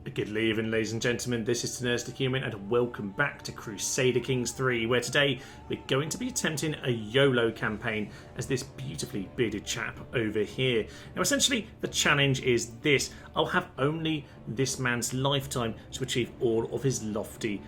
Good evening, ladies and gentlemen, this is Nurse the Human and welcome back to Crusader Kings 3, where today we're going to be attempting a YOLO campaign as this beautifully bearded chap over here. Now essentially the challenge is this: I'll have only this man's lifetime to achieve all of his lofty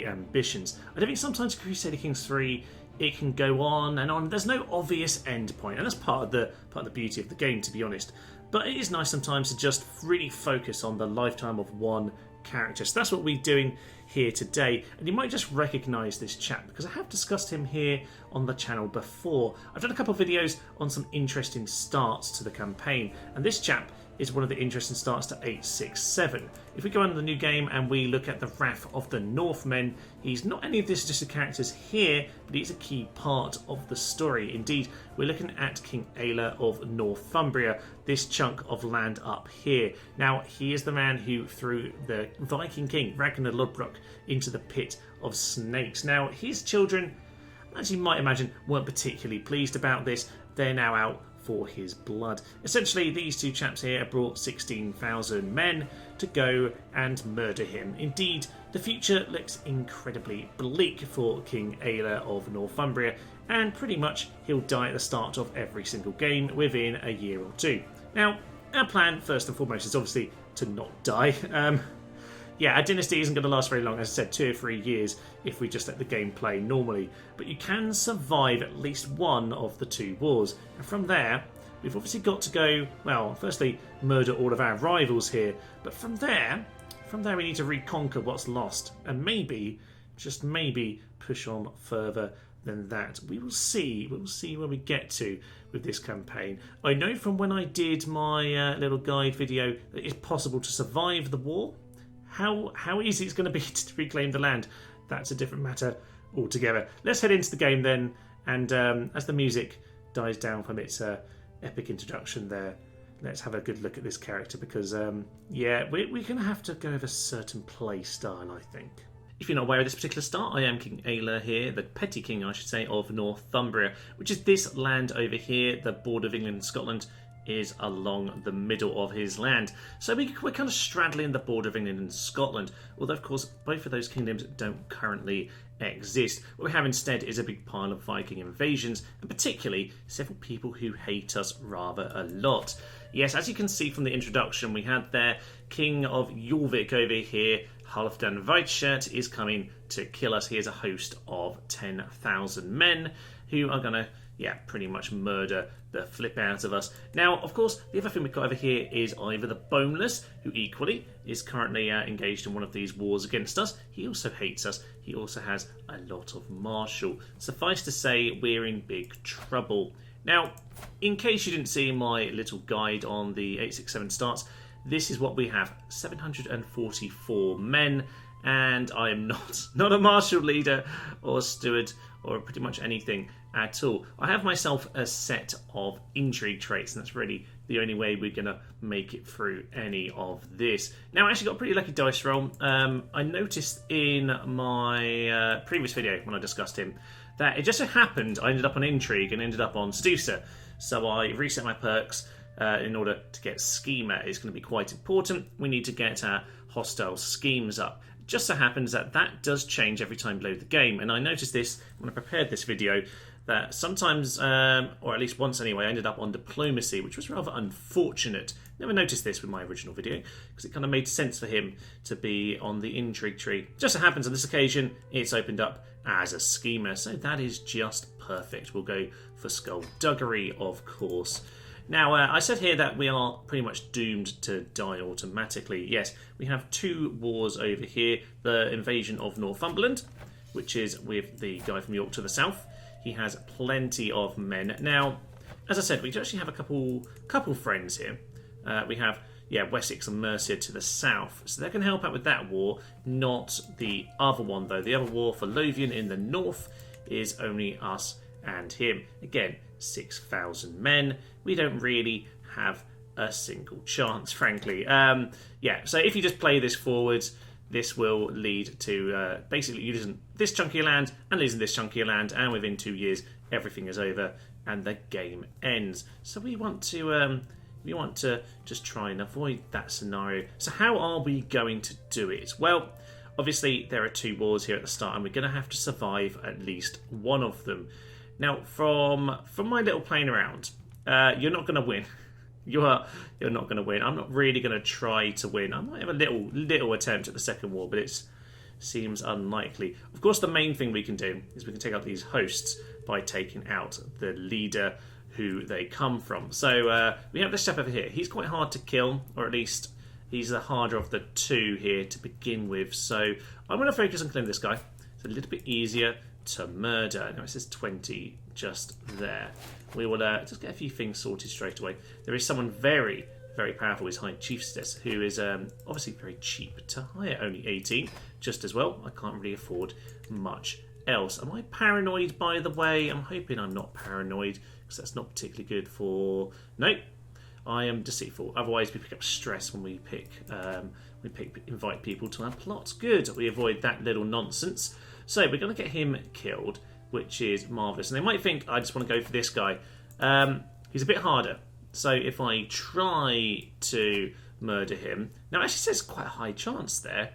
ambitions. I don't think sometimes Crusader Kings 3 it can go on and on. There's no obvious end point, and that's part of the beauty of the game, to be honest. But it is nice sometimes to just really focus on the lifetime of one character. So that's what we're doing here today. And you might just recognise this chap because I have discussed him here on the channel before. I've done a couple of videos on some interesting starts to the campaign, and this chap is one of the interesting starts to 867. If we go on the new game and we look at the Wrath of the Northmen, he's not any of the suggested characters here, but he's a key part of the story. Indeed, we're looking at King Ælla of Northumbria, this chunk of land up here. Now, he is the man who threw the Viking king, Ragnar Lodbrok, into the pit of snakes. Now, his children, as you might imagine, weren't particularly pleased about this. They're now out for his blood. Essentially, these two chaps here have brought 16,000 men to go and murder him. Indeed, the future looks incredibly bleak for King Ayla of Northumbria, and pretty much he'll die at the start of every single game within a year or two. Now, our plan, first and foremost, is obviously to not die. Yeah, our dynasty isn't going to last very long, as I said, 2 or 3 years if we just let the game play normally. But you can survive at least one of the 2 wars. And from there, we've obviously got to go, well, firstly, murder all of our rivals here. But from there we need to reconquer what's lost. And maybe, just maybe, push on further than that. We will see. We'll see where we get to with this campaign. I know from when I did my little guide video that it's possible to survive the war. How easy it's going to be to reclaim the land, that's a different matter altogether. Let's head into the game then, and as the music dies down from its epic introduction there, let's have a good look at this character because, yeah, we're going to have to go with a certain play style, I think. If you're not aware of this particular start, I am King Ayla here, the petty king, I should say, of Northumbria, which is this land over here, the border of England and Scotland is along the middle of his land. So we're kind of straddling the border of England and Scotland, although of course both of those kingdoms don't currently exist. What we have instead is a big pile of Viking invasions, and particularly several people who hate us rather a lot. Yes, as you can see from the introduction, we had there King of Jorvik over here. Halfdan Weitschert is coming to kill us. He has a host of 10,000 men who are going to, yeah, pretty much murder the flip out of us. Now, of course, the other thing we've got over here is Ivor the Boneless, who equally is currently engaged in one of these wars against us. He also hates us. He also has a lot of martial. Suffice to say, we're in big trouble. Now, in case you didn't see my little guide on the 867 starts, this is what we have: 744 men, and I am not a martial leader or steward or pretty much anything at all. I have myself a set of intrigue traits, and that's really the only way we're going to make it through any of this. Now, I actually got a pretty lucky dice roll. I noticed in my previous video when I discussed him that it just so happened I ended up on intrigue and ended up on seducer. So I reset my perks in order to get schemer. It's going to be quite important. We need to get our hostile schemes up. Just so happens that that does change every time you load the game, and I noticed this when I prepared this video, that sometimes, or at least once anyway, I ended up on diplomacy, which was rather unfortunate. Never noticed this with my original video, because it kind of made sense for him to be on the intrigue tree. Just so happens on this occasion, it's opened up as a schemer, so that is just perfect. We'll go for skullduggery, of course. Now, I said here that we are pretty much doomed to die automatically. Yes, we have 2 wars over here. The invasion of Northumberland, which is with the guy from York to the south. He has plenty of men. Now, as I said, we do actually have a couple friends here. We have, yeah, Wessex and Mercia to the south. So they can help out with that war, not the other one, though. The other war for Lothian in the north is only us and him. Again, 6,000 men. We don't really have a single chance, frankly. Yeah, so if you just play this forwards, this will lead to basically you losing this chunky of land and losing this chunky of land, and within 2 years everything is over and the game ends. So we want to we want to just try and avoid that scenario. So how are we going to do it? Well, obviously there are 2 wars here at the start, and we're going to have to survive at least one of them. Now, from my little playing around, you're not going to win. You're not going to win. I'm not really going to try to win. I might have a little attempt at the second war, but it seems unlikely. Of course, the main thing we can do is we can take out these hosts by taking out the leader who they come from. So we have this chap over here. He's quite hard to kill, or at least he's the harder of the 2 here to begin with. So I'm going to focus on killing this guy. It's a little bit easier to murder. Now it says 20 just there. We will just get a few things sorted straight away. There is someone very, very powerful, is High Chiefess, who is obviously very cheap to hire, only 18, just as well. I can't really afford much else. Am I paranoid, by the way? I'm hoping I'm not paranoid, because that's not particularly good for... Nope, I am deceitful. Otherwise we pick up stress when we invite people to our plots. Good, we avoid that little nonsense. So we're going to get him killed, which is marvellous. And they might think I just want to go for this guy. He's a bit harder. So if I try to murder him... Now, it actually says quite a high chance there.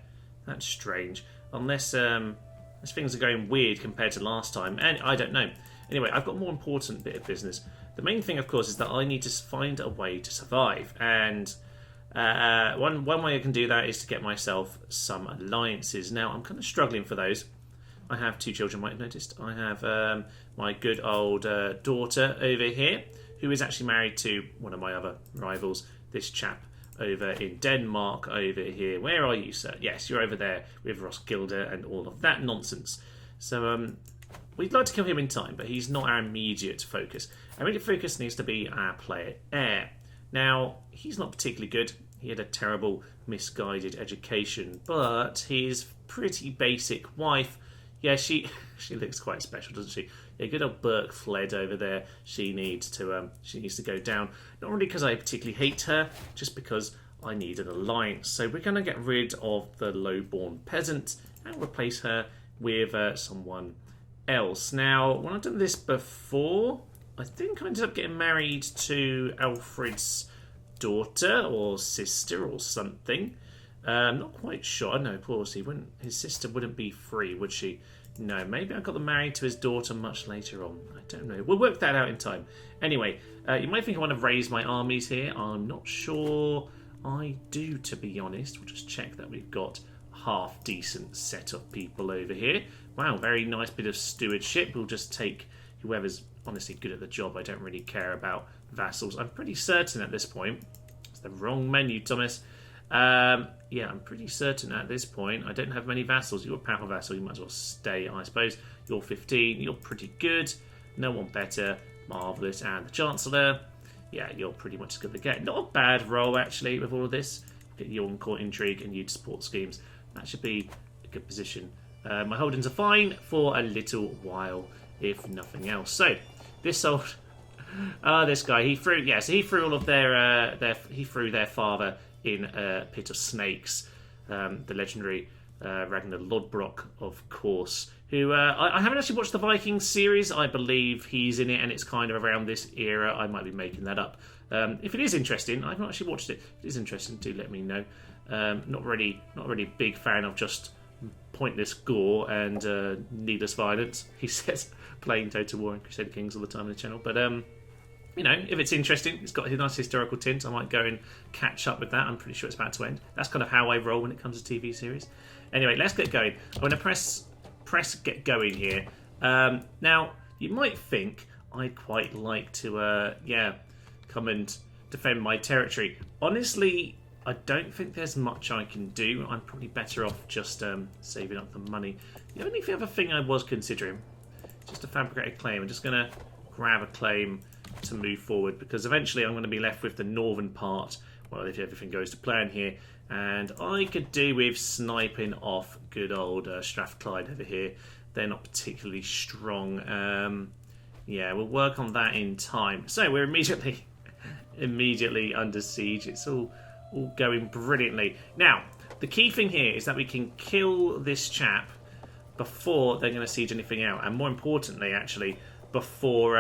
That's strange. Unless things are going weird compared to last time. And I don't know. Anyway, I've got a more important bit of business. The main thing, of course, is that I need to find a way to survive. And one way I can do that is to get myself some alliances. Now, I'm kind of struggling for those. I have 2 children, might have noticed. I have my good old daughter over here, who is actually married to one of my other rivals, this chap over in Denmark over here. Where are you, sir? Yes, you're over there with Roskilde and all of that nonsense. So we'd like to kill him in time, but he's not our immediate focus. Our immediate focus needs to be our player heir. Now, he's not particularly good. He had a terrible, misguided education, but his pretty basic wife... Yeah, she looks quite special, doesn't she? Yeah, good old Burke Fled over there. She needs to go down. Not really because I particularly hate her, just because I need an alliance. So we're going to get rid of the low-born peasant and replace her with someone else. Now, when I've done this before, I think I ended up getting married to Alfred's daughter or sister or something. Not quite sure. No, of course, his sister wouldn't be free, would she? No, maybe I got them married to his daughter much later on. I don't know. We'll work that out in time. Anyway, you might think I want to raise my armies here. I'm not sure I do, to be honest. We'll just check that we've got a half-decent set of people over here. Wow, very nice bit of stewardship. We'll just take whoever's honestly good at the job. I don't really care about vassals. I'm pretty certain at this point. It's the wrong menu, Thomas. Yeah, I'm pretty certain at this point I don't have many vassals. You're a powerful vassal, you might as well stay, I suppose. You're 15, you're pretty good. No one better. Marvellous. And the Chancellor, yeah, you're pretty much as good as they get. Not a bad role, actually, with all of this. Get you on court intrigue and you to support schemes. That should be a good position. My holdings are fine for a little while, if nothing else. So, this old... this guy, he threw all of he threw their father in a pit of snakes. The legendary Ragnar Lodbrok, of course, who I haven't actually watched the Viking series. I believe he's in it, and it's kind of around this era. I might be making that up. If it is interesting, I've not actually watched it. If it is interesting, do let me know. Not really a big fan of just pointless gore and needless violence. He says playing Total War and Crusader Kings all the time on the channel, but you know, if it's interesting, it's got a nice historical tint, I might go and catch up with that. I'm pretty sure it's about to end. That's kind of how I roll when it comes to TV series. Anyway, let's get going. I'm going to press get going here. Now, you might think I'd quite like to, come and defend my territory. Honestly, I don't think there's much I can do. I'm probably better off just saving up the money. The only other thing I was considering, just to fabricate a claim. I'm just going to grab a claim to move forward, because eventually I'm going to be left with the northern part, well, if everything goes to plan here, and I could do with sniping off good old Strathclyde over here. They're not particularly strong. Yeah, we'll work on that in time. So we're immediately under siege. It's all going brilliantly. Now, the key thing here is that we can kill this chap before they're going to siege anything out, and more importantly, actually, before...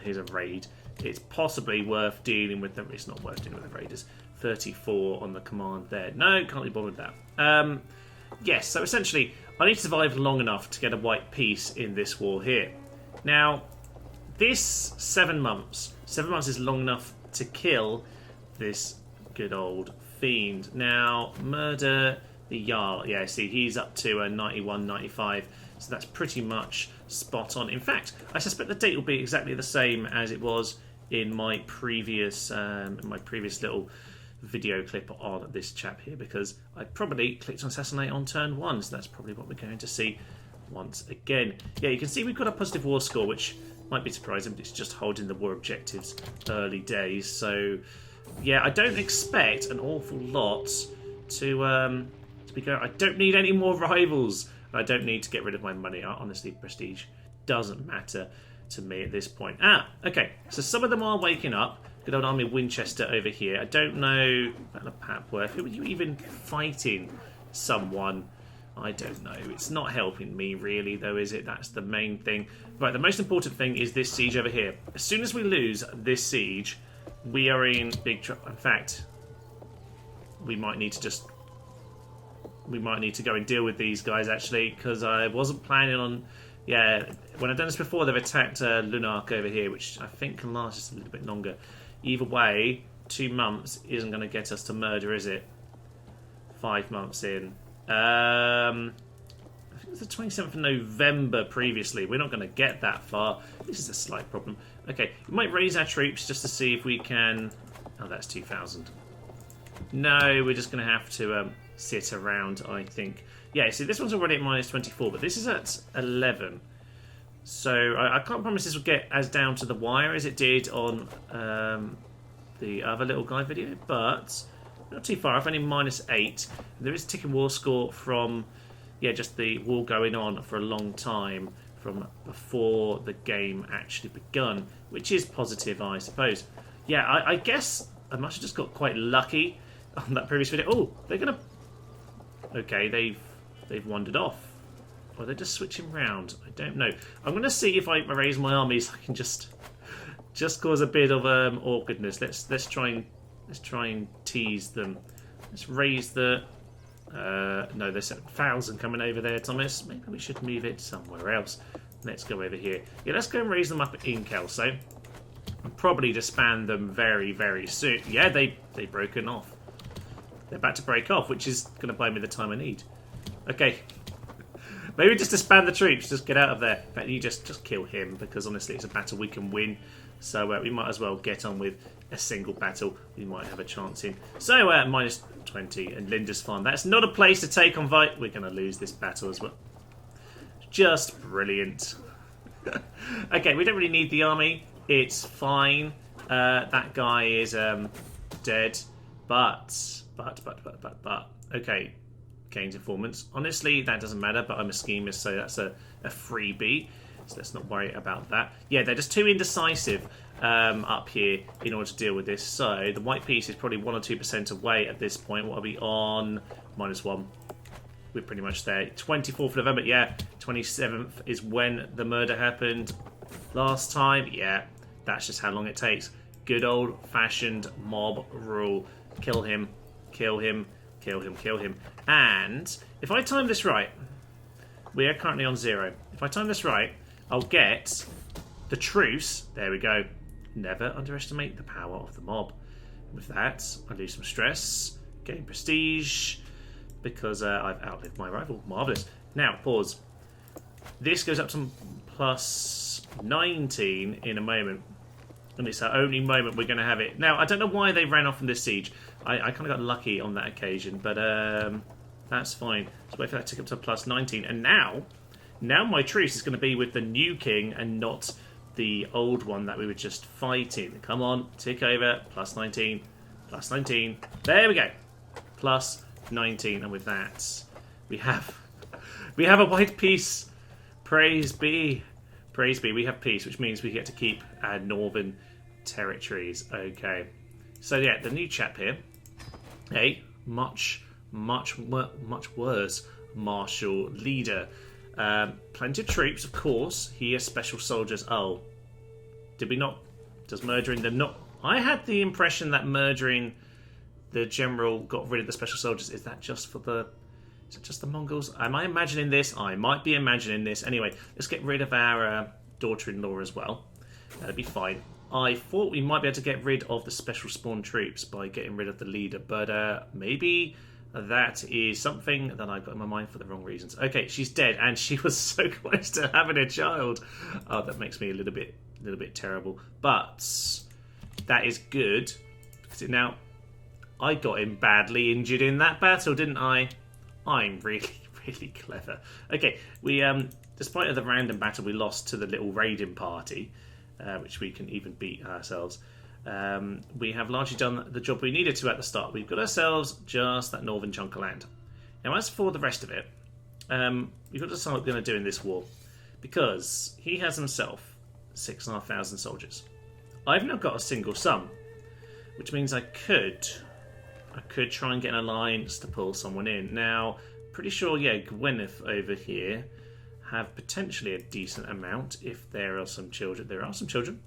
here's a raid. it's possibly worth dealing with them. It's not worth dealing with the raiders. 34 on the command there. No, can't be bothered with that. Yes, so essentially, I need to survive long enough to get a white peace in this war here. Now, this 7 months. 7 months is long enough to kill this good old fiend. Now, murder the Jarl. Yeah, see, he's up to 91, 95. So that's pretty much spot on. In fact, I suspect the date will be exactly the same as it was in my previous little video clip on this chap here, because I probably clicked on assassinate on turn 1, so that's probably what we're going to see once again. Yeah, you can see we've got a positive war score, which might be surprising, but it's just holding the war objectives early days. So yeah, I don't expect an awful lot to be going. I don't need any more rivals. I don't need to get rid of my money. Honestly, prestige doesn't matter to me at this point. Okay. So some of them are waking up. Good old Army Winchester over here. I don't know Battle of Papworth. Who are you even fighting? Someone? I don't know. It's not helping me really, though, is it? That's the main thing. Right. The most important thing is this siege over here. As soon as we lose this siege, we are in big trouble. In fact, we might need to go and deal with these guys, actually, because I wasn't planning on... Yeah, when I've done this before, they've attacked Lunark over here, which I think can last just a little bit longer. Either way, 2 months isn't going to get us to murder, is it? 5 months in. I think it was the 27th of November previously. We're not going to get that far. This is a slight problem. Okay, we might raise our troops just to see if we can... Oh, that's 2,000. No, we're just going to have to... sit around, I think. Yeah, see, this one's already at minus 24, but this is at 11. So I can't promise this will get as down to the wire as it did on the other little guy video, but not too far off, only minus 8. There is a ticking war score from, yeah, just the war going on for a long time from before the game actually begun, which is positive, I suppose. Yeah, I guess I must have just got quite lucky on that previous video. Oh, they're going to... Okay, they've wandered off. Or they're just switching round. I don't know. I'm going to see if I raise my armies. I can just cause a bit of awkwardness. Let's try and tease them. Let's raise the. No, there's 1,000 coming over there, Thomas. Maybe we should move it somewhere else. Let's go over here. Yeah, let's go and raise them up in Kelso. And probably disband them very, very soon. Yeah, they've broken off. They're about to break off, which is going to buy me the time I need. Okay. Maybe just disband the troops. Just get out of there. In fact, you just kill him, because honestly, it's a battle we can win. So we might as well get on with a single battle we might have a chance in. So, minus 20 and Linda's Farm. That's not a place to take on We're going to lose this battle as well. Just brilliant. Okay, we don't really need the army. It's fine. That guy is dead. But, okay, gains informants. Honestly, that doesn't matter, but I'm a schemer, so that's a freebie. So let's not worry about that. Yeah, they're just too indecisive up here in order to deal with this. So the white piece is probably 1 or 2% away at this point. What are we on? -1. We're pretty much there. 24th of November, yeah. 27th is when the murder happened last time. Yeah, that's just how long it takes. Good old-fashioned mob rule. Kill him, kill him, kill him, kill him. And if I time this right, we are currently on 0. If I time this right, I'll get the truce. There we go. Never underestimate the power of the mob. With that, I lose some stress, gain prestige, because I've outlived my rival. Marvellous. Now, pause. This goes up to plus 19 in a moment. And it's our only moment we're going to have it. Now, I don't know why they ran off from this siege. I kind of got lucky on that occasion, but that's fine. So wait for that to tick up to plus 19. And now my truce is going to be with the new king and not the old one that we were just fighting. Come on, tick over. Plus 19. Plus 19. There we go. Plus 19. And with that, we have a white peace. Praise be. Praise be, we have peace, which means we get to keep our northern territories. Okay. So, yeah, the new chap here, a much worse martial leader. Plenty of troops, of course. He has special soldiers. Oh, did we not Does murdering them not... I had the impression that murdering the general got rid of the special soldiers. Is that just for the... Is it just the Mongols? Am I imagining this? I might be imagining this. Anyway, let's get rid of our daughter-in-law as well. That'd be fine. I thought we might be able to get rid of the special spawn troops by getting rid of the leader, but maybe that is something that I've got in my mind for the wrong reasons. Okay, she's dead, and she was so close to having a child. Oh, that makes me a little bit terrible. But that is good, because now I got him badly injured in that battle, didn't I? I'm really clever. Okay, we despite the random battle we lost to the little raiding party, which we can even beat ourselves, we have largely done the job we needed to at the start. We've got ourselves just that northern chunk of land. Now, as for the rest of it, we've got to decide what we're going to do in this war, because he has himself 6,500 soldiers. I've now got a single son, which means I could try and get an alliance to pull someone in. Now, pretty sure, yeah, Gwyneth over here have potentially a decent amount if there are some children. There are some children.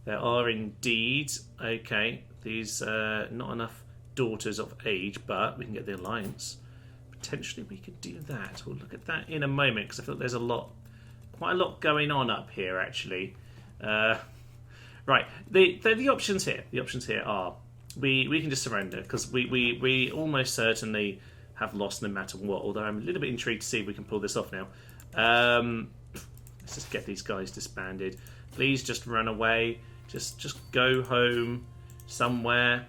There are indeed. Okay, these not enough daughters of age, but we can get the alliance. Potentially we could do that. We'll look at that in a moment, because I feel there's quite a lot going on up here, actually. Right, the options here. The options here are we can just surrender, because we almost certainly have lost no matter what. Although I'm a little bit intrigued to see if we can pull this off now. Let's just get these guys disbanded. Please just run away. Just go home somewhere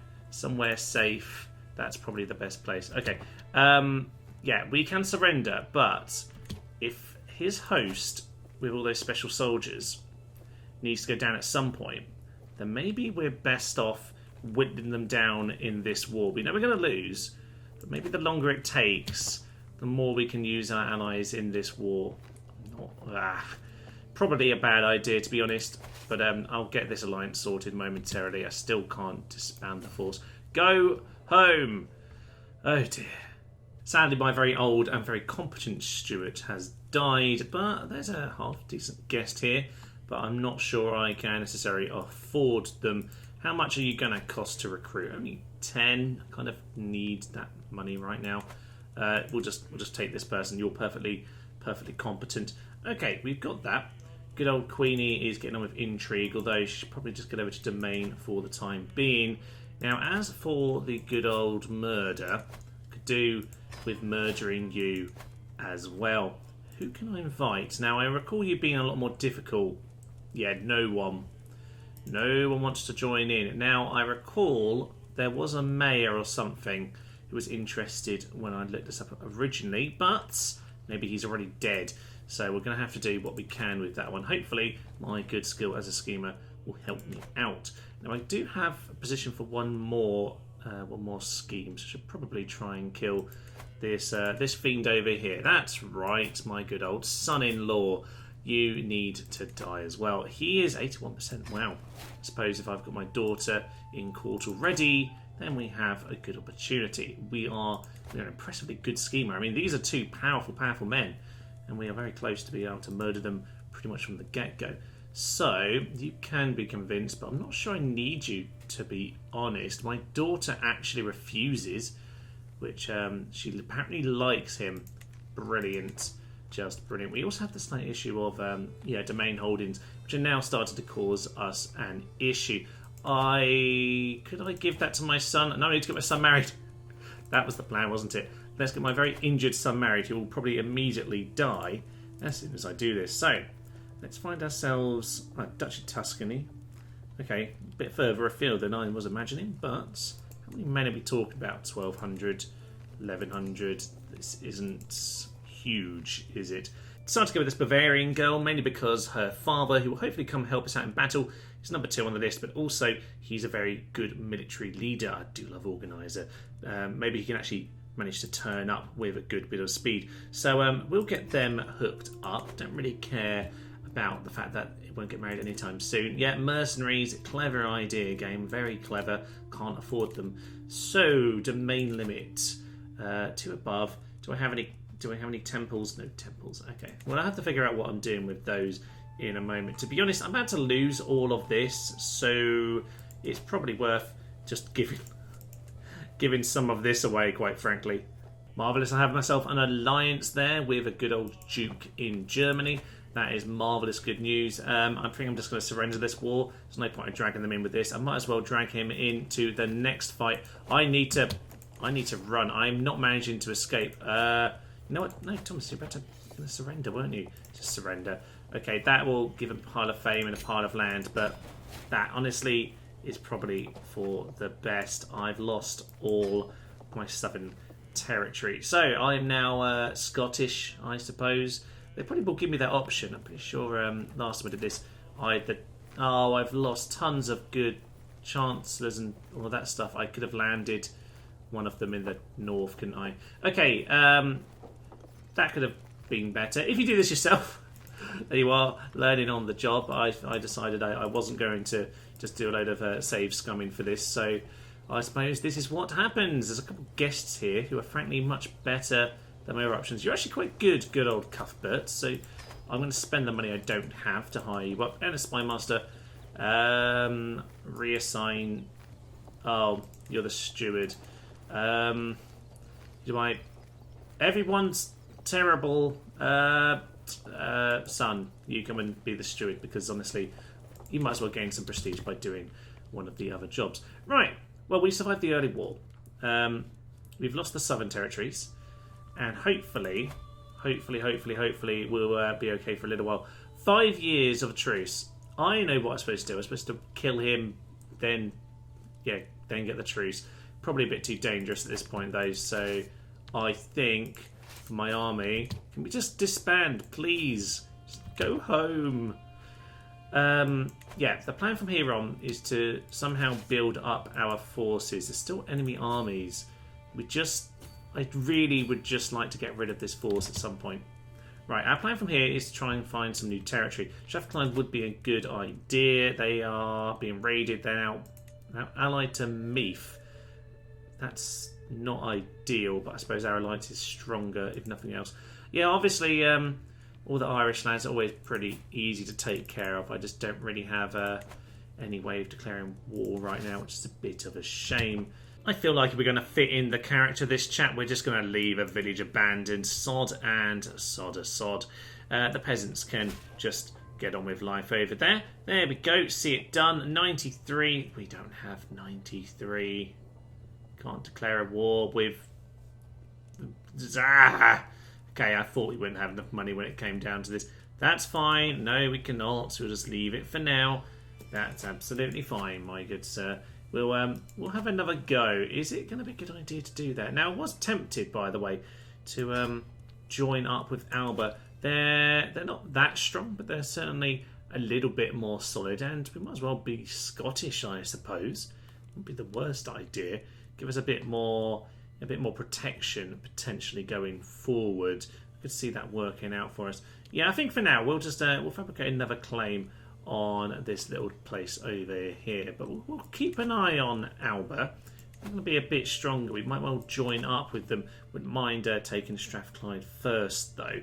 safe. That's probably the best place. Okay. Yeah, we can surrender, but if his host with all those special soldiers needs to go down at some point, then maybe we're best off whittling them down in this war. We know we're going to lose, but maybe the longer it takes, the more we can use our allies in this war. Probably a bad idea, to be honest, but I'll get this alliance sorted momentarily. I still can't disband the force. Go home! Oh dear. Sadly, my very old and very competent Stuart has died, but there's a half-decent guest here, but I'm not sure I can necessarily afford them. How much are you going to cost to recruit? Only 10. I kind of need that money right now. We'll just take this person. You're perfectly competent. Okay, we've got that. Good old Queenie is getting on with intrigue, although she should probably just get over to domain for the time being. Now, as for the good old murder, could do with murdering you as well. Who can I invite? Now, I recall you being a lot more difficult. Yeah, no one wants to join in. Now, I recall there was a mayor or something who was interested when I looked this up originally, but maybe he's already dead. So we're going to have to do what we can with that one. Hopefully, my good skill as a schemer will help me out. Now, I do have a position for one more scheme, so I should probably try and kill this fiend over here. That's right, my good old son-in-law. You need to die as well. He is 81%. Wow. I suppose if I've got my daughter in court already, then we have a good opportunity. We're an impressively good schemer. I mean, these are two powerful men, and we are very close to being able to murder them pretty much from the get-go. So, you can be convinced, but I'm not sure I need you, to be honest. My daughter actually refuses, which she apparently likes him. Brilliant. Just brilliant. We also have the slight issue of domain holdings, which are now starting to cause us an issue. Could I give that to my son? No, I need to get my son married. That was the plan, wasn't it? Let's get my very injured son married, who will probably immediately die as soon as I do this. So, let's find ourselves a Duchy of Tuscany. Okay, a bit further afield than I was imagining, but how many men are we talking about? 1,200, 1,100. This isn't huge, is it? Decided to go with this Bavarian girl, mainly because her father, who will hopefully come help us out in battle, is number 2 on the list, but also he's a very good military leader. I do love organiser. Maybe he can actually manage to turn up with a good bit of speed. So we'll get them hooked up. Don't really care about the fact that it won't get married anytime soon. Yeah, mercenaries, clever idea game, very clever. Can't afford them. So domain limit 2 above. Do I have any temples? No temples. Okay. Well, I have to figure out what I'm doing with those in a moment. To be honest, I'm about to lose all of this, so it's probably worth just giving some of this away, quite frankly. Marvellous, I have myself an alliance there with a good old Duke in Germany. That is marvellous good news. I think I'm just going to surrender this war. There's no point in dragging them in with this. I might as well drag him into the next fight. I need to run. I'm not managing to escape. You know what? No, Thomas, you're about to surrender, weren't you? Just surrender. Okay, that will give a pile of fame and a pile of land, but that honestly is probably for the best. I've lost all my southern territory. So I'm now Scottish, I suppose. They probably will give me that option. I'm pretty sure last time I did this, I've lost tons of good chancellors and all of that stuff. I could have landed one of them in the north, couldn't I? Okay, that could have been better. If you do this yourself, there you are, learning on the job. I decided I wasn't going to just do a load of save scumming for this, so I suppose this is what happens. There's a couple of guests here who are frankly much better than my other options. You're actually quite good old Cuthbert, so I'm going to spend the money I don't have to hire you up. And a spy master. Reassign. Oh, you're the steward. Everyone's terrible. Son, you come and be the steward, because honestly, you might as well gain some prestige by doing one of the other jobs. Right. Well, we survived the early war. We've lost the southern territories, and hopefully we'll be okay for a little while. 5 years of a truce. I know what I'm supposed to do. I'm supposed to kill him, then get the truce. Probably a bit too dangerous at this point, though. So I think for my army, can we just disband, please? Just go home. The plan from here on is to somehow build up our forces. There's still enemy armies. I really would just like to get rid of this force at some point. Right, our plan from here is to try and find some new territory. Strathclyde would be a good idea. They are being raided. They're now allied to Meath. That's not ideal, but I suppose our alliance is stronger, if nothing else. Yeah, obviously, all the Irish lands are always pretty easy to take care of. I just don't really have any way of declaring war right now, which is a bit of a shame. I feel like if we're going to fit in the character of this chap, we're just going to leave a village abandoned, sod and sod a sod. The peasants can just get on with life over there. There we go, see it done. 93, we don't have 93. Can't declare a war with... Okay, I thought we wouldn't have enough money when it came down to this. That's fine. No, we cannot, so we'll just leave it for now. That's absolutely fine, my good sir. We'll have another go. Is it going to be a good idea to do that? Now, I was tempted, by the way, to join up with Alba. They're not that strong, but they're certainly a little bit more solid, and we might as well be Scottish, I suppose. Wouldn't be the worst idea. Give us a bit more protection potentially going forward. I could see that working out for us. Yeah, I think for now we'll just we'll fabricate another claim on this little place over here, but we'll keep an eye on Alba. They're going to be a bit stronger. We might well join up with them. Wouldn't mind taking Strathclyde first, though,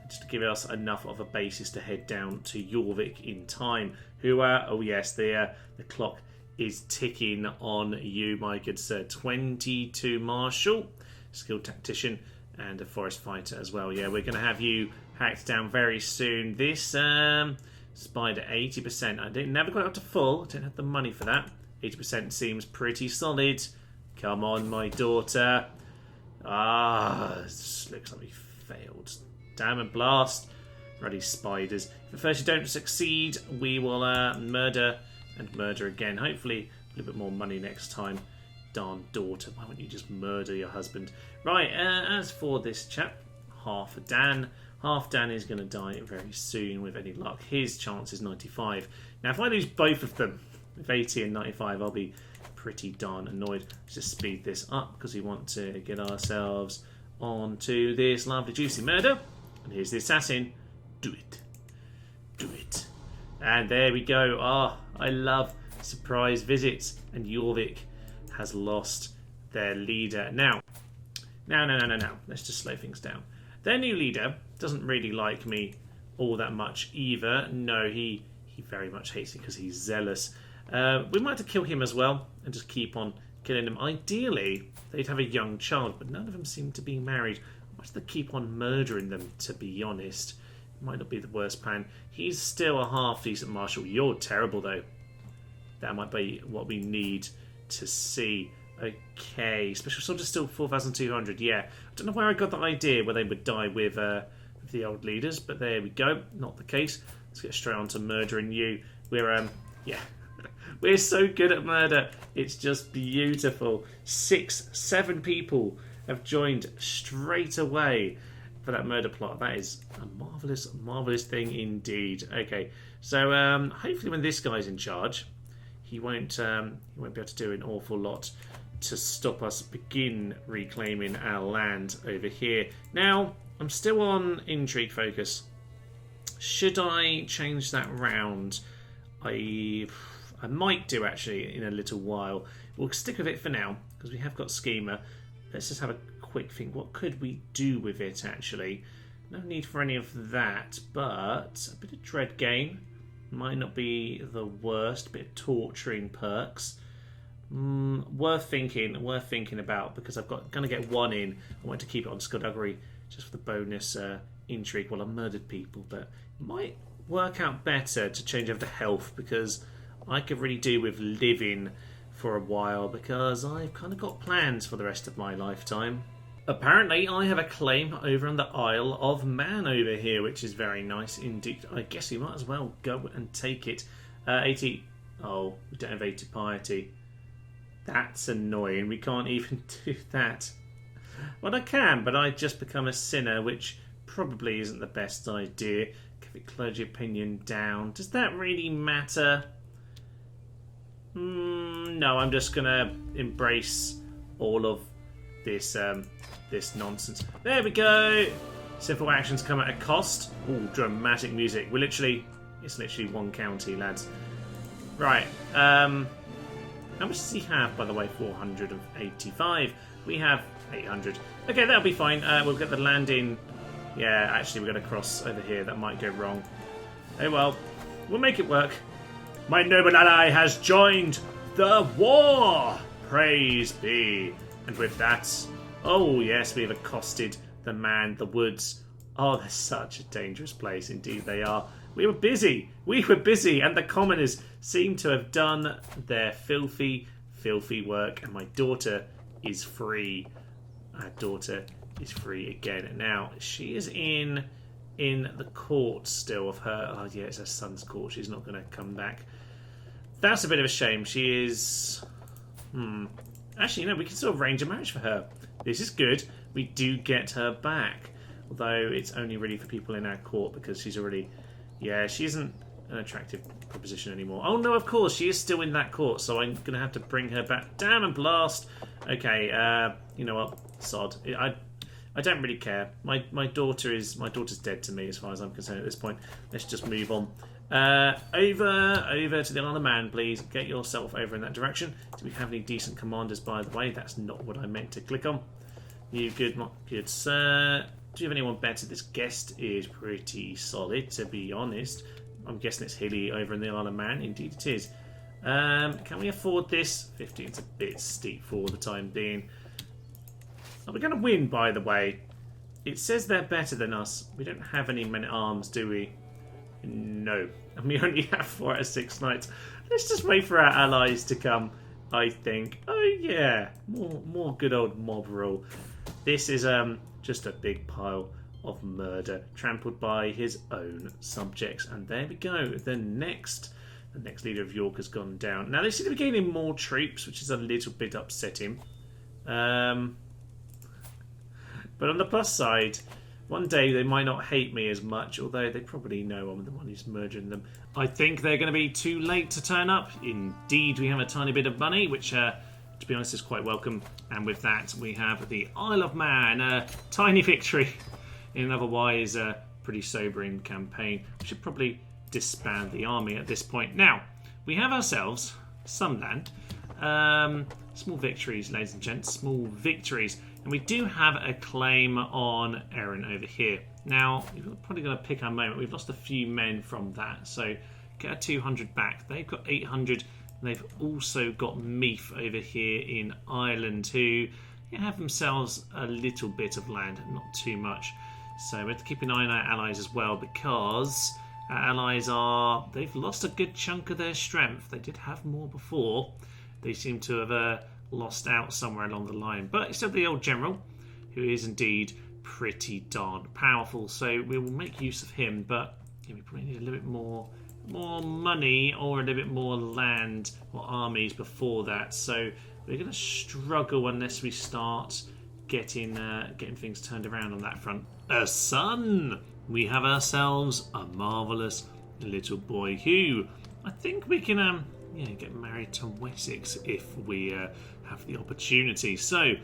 just to give us enough of a basis to head down to Jorvik in time. Oh yes, the clock is ticking on you, my good sir. 22 marshal, skilled tactician, and a forest fighter as well. Yeah, we're going to have you hacked down very soon. This Spider 80%. I never got up to full. I didn't have the money for that. 80% seems pretty solid. Come on, my daughter. This looks like we failed. Damn and blast. Bloody spiders. If at first you don't succeed, we will murder and murder again. Hopefully a little bit more money next time. Darn daughter. Why wouldn't you just murder your husband? Right, as for this chap, Half Dan is going to die very soon with any luck. His chance is 95. Now, if I lose both of them, with 80 and 95, I'll be pretty darn annoyed. Let's just speed this up because we want to get ourselves onto this lovely juicy murder. And here's the assassin. Do it. Do it. And there we go. I love surprise visits. And Jorvik has lost their leader. Now. Let's just slow things down. Their new leader doesn't really like me all that much either. No, he very much hates it because he's zealous. We might have to kill him as well and just keep on killing him. Ideally, they'd have a young child, but none of them seem to be married. I might have to keep on murdering them, to be honest. Might not be the worst plan. He's still a half-decent marshal. You're terrible, though. That might be what we need to see. Okay, special soldiers still 4,200. Yeah, I don't know where I got that idea where they would die with the old leaders, but there we go. Not the case. Let's get straight on to murdering you. We're yeah, we're so good at murder. It's just beautiful. 7 people have joined straight away for that murder plot. That is a marvelous thing indeed. Okay, so hopefully when this guy's in charge, he won't be able to do an awful lot to stop us begin reclaiming our land over here. Now, I'm still on intrigue focus. Should I change that round? I might do actually in a little while. We'll stick with it for now because we have got schema. Let's just have a quick think. What could we do with it actually? No need for any of that, but a bit of dread gain might not be the worst. A bit of torturing perks. Worth thinking about because I've got going to get 1 in. I want to keep it on skullduggery just for the bonus intrigue while I murdered people, but it might work out better to change over to health because I could really do with living for a while because I've kind of got plans for the rest of my lifetime. Apparently I have a claim over on the Isle of Man over here, which is very nice indeed. I guess we might as well go and take it. 80. Oh, we don't have 80 piety. That's annoying. We can't even do that. Well, I can, but I just become a sinner, which probably isn't the best idea. Give it clergy opinion down. Does that really matter? No, I'm just going to embrace all of this this nonsense. There we go. Simple actions come at a cost. Ooh, dramatic music. It's literally 1 county, lads. Right. How much does he have, by the way? 485. We have 800. Okay, that'll be fine. We'll get the land in. Yeah, actually, we're going to cross over here. That might go wrong. Oh well. We'll make it work. My noble ally has joined the war! Praise be. And with that, oh yes, we have accosted the man, the woods. Oh, they're such a dangerous place. Indeed they are. We were busy, and the commoners seem to have done their filthy work, and my daughter is free. Our daughter is free again. Now, she is in the court still of her... Oh, yeah, it's her son's court. She's not going to come back. That's a bit of a shame. She is... Actually, we can still arrange a marriage for her. This is good. We do get her back. Although it's only really for people in our court because she's already... Yeah, she isn't an attractive proposition anymore. Oh, no, of course. She is still in that court, so I'm going to have to bring her back. Damn and blast. Okay, you know what? Sod. I don't really care. My daughter's dead to me as far as I'm concerned at this point. Let's just move on. Over to the Isle of Man, please. Get yourself over in that direction. Do we have any decent commanders, by the way? That's not what I meant to click on. You good sir. Do you have anyone better? This guest is pretty solid, to be honest. I'm guessing it's hilly over in the Isle of Man. Indeed it is. Can we afford this? 15's a bit steep for the time being. Are we going to win, by the way? It says they're better than us. We don't have any men-at-arms, do we? No. And we only have 4 out of 6 knights. Let's just wait for our allies to come, I think. Oh, yeah. More good old mob rule. This is just a big pile of murder trampled by his own subjects. And there we go. The next leader of York has gone down. Now, they seem to be gaining more troops, which is a little bit upsetting. But on the plus side, one day they might not hate me as much, although they probably know I'm the one who's murdering them. I think they're going to be too late to turn up. Indeed, we have a tiny bit of money, which, to be honest, is quite welcome. And with that, we have the Isle of Man, a tiny victory in an otherwise pretty sobering campaign. We should probably disband the army at this point. Now, we have ourselves some land. Small victories, ladies and gents, small victories. And we do have a claim on Erin over here. Now, we're probably going to pick our moment. We've lost a few men from that, so get our 200 back. They've got 800, and they've also got Meath over here in Ireland, who have themselves a little bit of land, not too much. So we have to keep an eye on our allies as well, because our allies they've lost a good chunk of their strength. They did have more before. They seem to have lost out somewhere along the line. But it's still the old general, who is indeed pretty darn powerful. So we will make use of him, but we probably need a little bit more money or a little bit more land or armies before that. So we're going to struggle unless we start getting things turned around on that front. A son! We have ourselves a marvellous little boy who I think we can get married to Wessex if we have the opportunity. So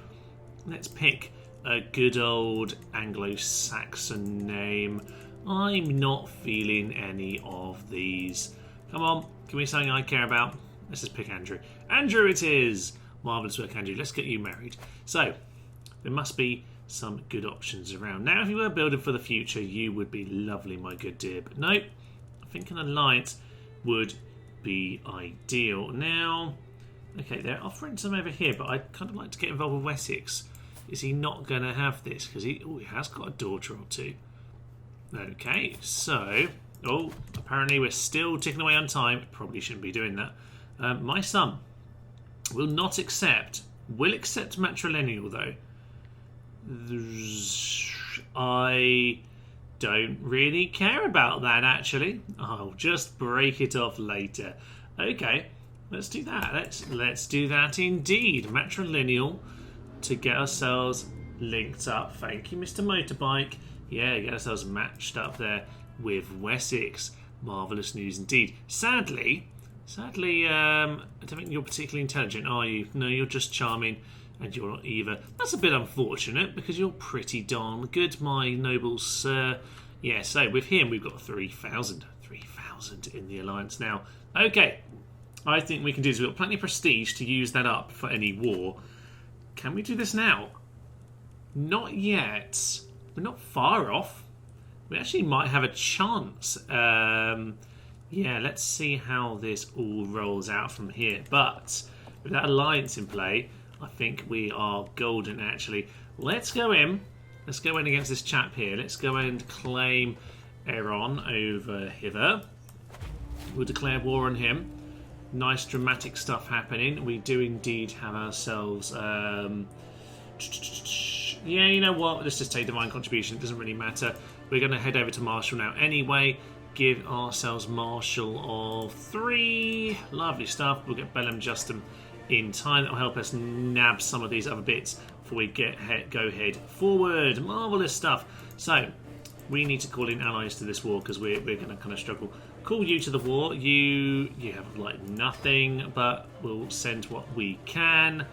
let's pick a good old Anglo-Saxon name. I'm not feeling any of these. Come on, give me something I care about. Let's just pick Andrew. Andrew it is! Marvellous work, Andrew. Let's get you married. So there must be some good options around. Now, if you were building for the future, you would be lovely, my good dear. But nope, I think an alliance would be ideal. Now, okay, they're offering some over here, but I'd kind of like to get involved with Wessex. Is he not going to have this? Because he has got a daughter or two. Okay, so, apparently we're still ticking away on time. Probably shouldn't be doing that. My son will not accept, will accept matrilineal though. I don't really care about that, actually. I'll just break it off later. Okay, let's do that. Let's do that indeed. Matrilineal to get ourselves linked up. Thank you, Mr. Motorbike. Yeah, get ourselves matched up there with Wessex. Marvellous news indeed. Sadly, I don't think you're particularly intelligent, are you? No, you're just charming. And you're not either. That's a bit unfortunate because you're pretty darn good, my noble sir. Yeah, so with him we've got 3,000 in the alliance now. Okay, I think we can do this. We've got plenty of prestige to use that up for any war. Can we do this now? Not yet. We're not far off. We actually might have a chance. Yeah, let's see how this all rolls out from here. But with that alliance in play, I think we are golden, actually. Let's go in. Let's go in against this chap here. Let's go and claim Eron over hither. We'll declare war on him. Nice dramatic stuff happening. We do indeed have ourselves... yeah, you know what? Let's just take Divine Contribution. It doesn't really matter. We're going to head over to Marshall now anyway. Give ourselves Marshall of 3. Lovely stuff. We'll get Bellum Justum in time. That will help us nab some of these other bits before we go head forward. Marvellous stuff. So we need to call in allies to this war because we're going to kind of struggle. Call you to the war. You have like nothing, but we'll send what we can.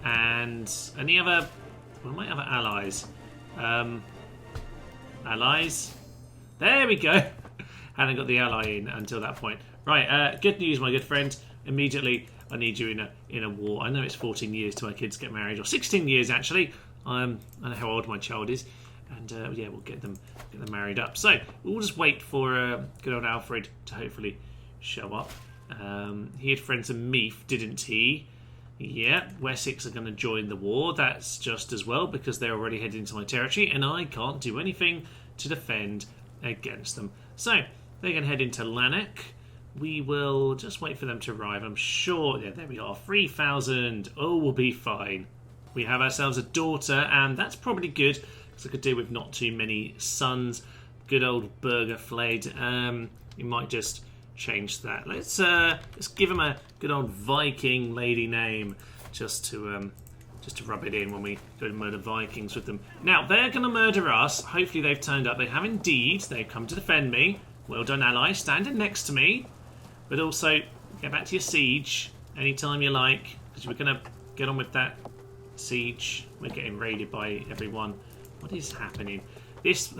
And any other... What are my other allies? Allies? There we go. Hadn't got the ally in until that point. Right, good news, my good friend. Immediately, I need you in a war. I know it's 14 years till my kids get married, or 16 years actually. I don't know how old my child is, and yeah, we'll get them married up. So we'll just wait for good old Alfred to hopefully show up. He had friends in Meath, didn't he? Yeah, Wessex are going to join the war. That's just as well because they're already heading into my territory, and I can't do anything to defend against them. So they're going to head into Lanark. We will just wait for them to arrive. I'm sure... Yeah, there we are. 3,000. Oh, we'll be fine. We have ourselves a daughter, and that's probably good, because I could do with not too many sons. Good old Burger Flade. We might just change that. Let's give him a good old Viking lady name, just to rub it in when we go to murder Vikings with them. Now, they're going to murder us. Hopefully they've turned up. They have indeed. They've come to defend me. Well done, ally. Standing next to me. But also, get back to your siege anytime you like, because we're going to get on with that siege. We're getting raided by everyone. What is happening? This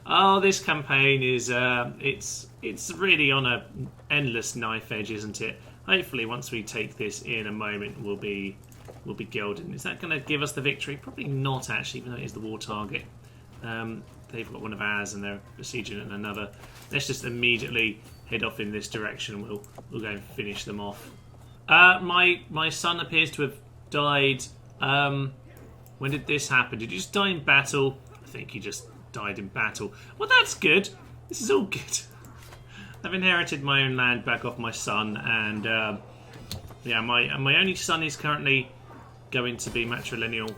campaign is it's really on a endless knife edge, isn't it? Hopefully, once we take this in a moment, we'll be will be Gelden. Is that going to give us the victory? Probably not, actually, even though it is the war target. They've got one of ours and they're besieging another. Let's just immediately head off in this direction. We'll go and finish them off. My son appears to have died. When did this happen? Did you just die in battle? I think you just died in battle. Well, that's good. This is all good. I've inherited my own land back off my son, and yeah, my only son is currently going to be matrilineal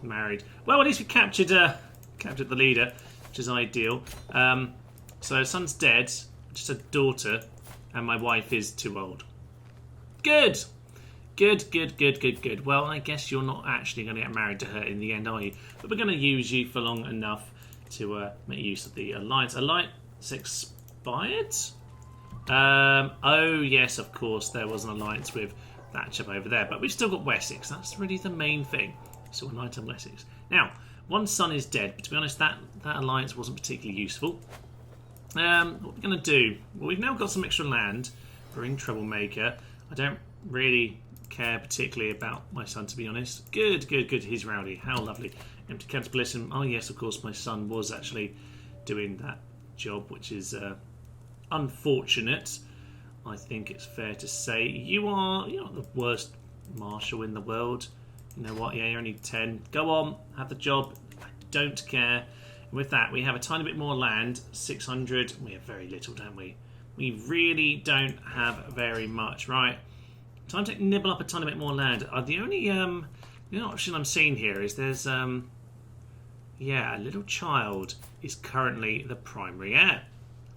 married. Well, at least we captured the leader, which is ideal. So son's dead, just a daughter, and my wife is too old. Good. Good. Well, I guess you're not actually going to get married to her in the end, are you? But we're going to use you for long enough to make use of the alliance. Alliance expired? Oh, yes, of course, there was an alliance with that chap over there. But we've still got Wessex. That's really the main thing. So we're knight on Wessex. Now, one son is dead, but to be honest, that alliance wasn't particularly useful. What we're going to do? Well, we've now got some extra land. We're in Troublemaker. I don't really care particularly about my son, to be honest. Good. He's rowdy. How lovely. Empty Cantabilism. Oh, yes, of course, my son was actually doing that job, which is unfortunate. I think it's fair to say. You're not the worst marshal in the world. You know what? Yeah, you're only 10. Go on, have the job. I don't care. And with that, we have a tiny bit more land. 600. We have very little, don't we? We really don't have very much. Right. Time to nibble up a tiny bit more land. The only option I'm seeing here is there's yeah, a little child is currently the primary heir.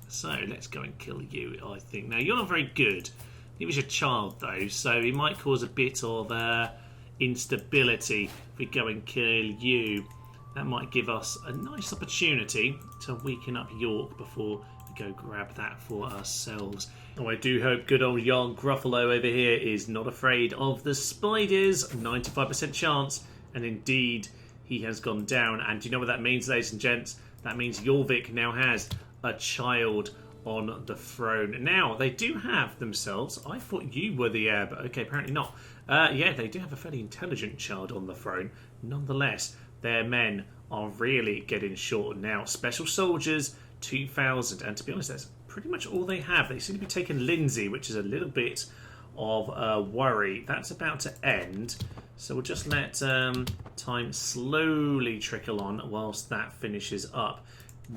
So let's go and kill you, I think. Now, you're not very good. He was your child, though, so he might cause a bit of instability if we go and kill you. That might give us a nice opportunity to weaken up York before we go grab that for ourselves. Oh, I do hope good old Jarl Gruffalo over here is not afraid of the spiders. 95% chance, and indeed he has gone down. And do you know what that means, ladies and gents? That means Jorvik now has a child on the throne. Now, they do have themselves... I thought you were the heir, but okay, apparently not. Yeah, they do have a fairly intelligent child on the throne. Nonetheless, their men are really getting short now. Special soldiers, 2,000. And to be honest, that's pretty much all they have. They seem to be taking Lindsay, which is a little bit of a worry. That's about to end. So we'll just let time slowly trickle on whilst that finishes up.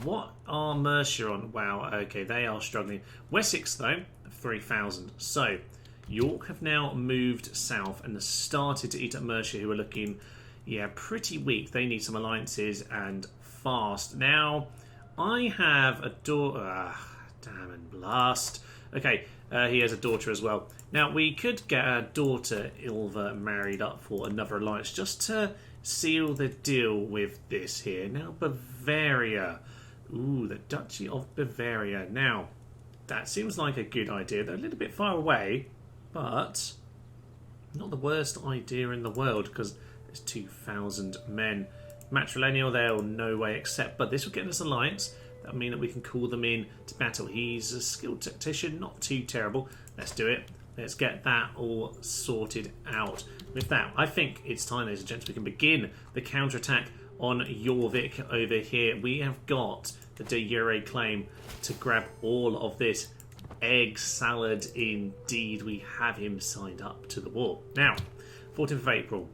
What are Mercia on? Wow, okay, they are struggling. Wessex, though, 3,000. So, York have now moved south and started to eat up Mercia, who are looking, yeah, pretty weak. They need some alliances and fast. Now, I have a daughter... damn and blast. Okay, he has a daughter as well. Now, we could get our daughter, Ilva, married up for another alliance, just to seal the deal with this here. Now, Bavaria... Ooh, the Duchy of Bavaria. Now, that seems like a good idea. They're a little bit far away, but not the worst idea in the world because there's 2,000 men. Matrilineal, they'll no way accept, but this will get us alliance. That will mean that we can call them in to battle. He's a skilled tactician, not too terrible. Let's do it. Let's get that all sorted out. With that, I think it's time, ladies and gents, we can begin the counterattack on Jorvik over here. We have got the de jure claim to grab all of this egg salad. Indeed, we have him signed up to the war. Now, 14th of April.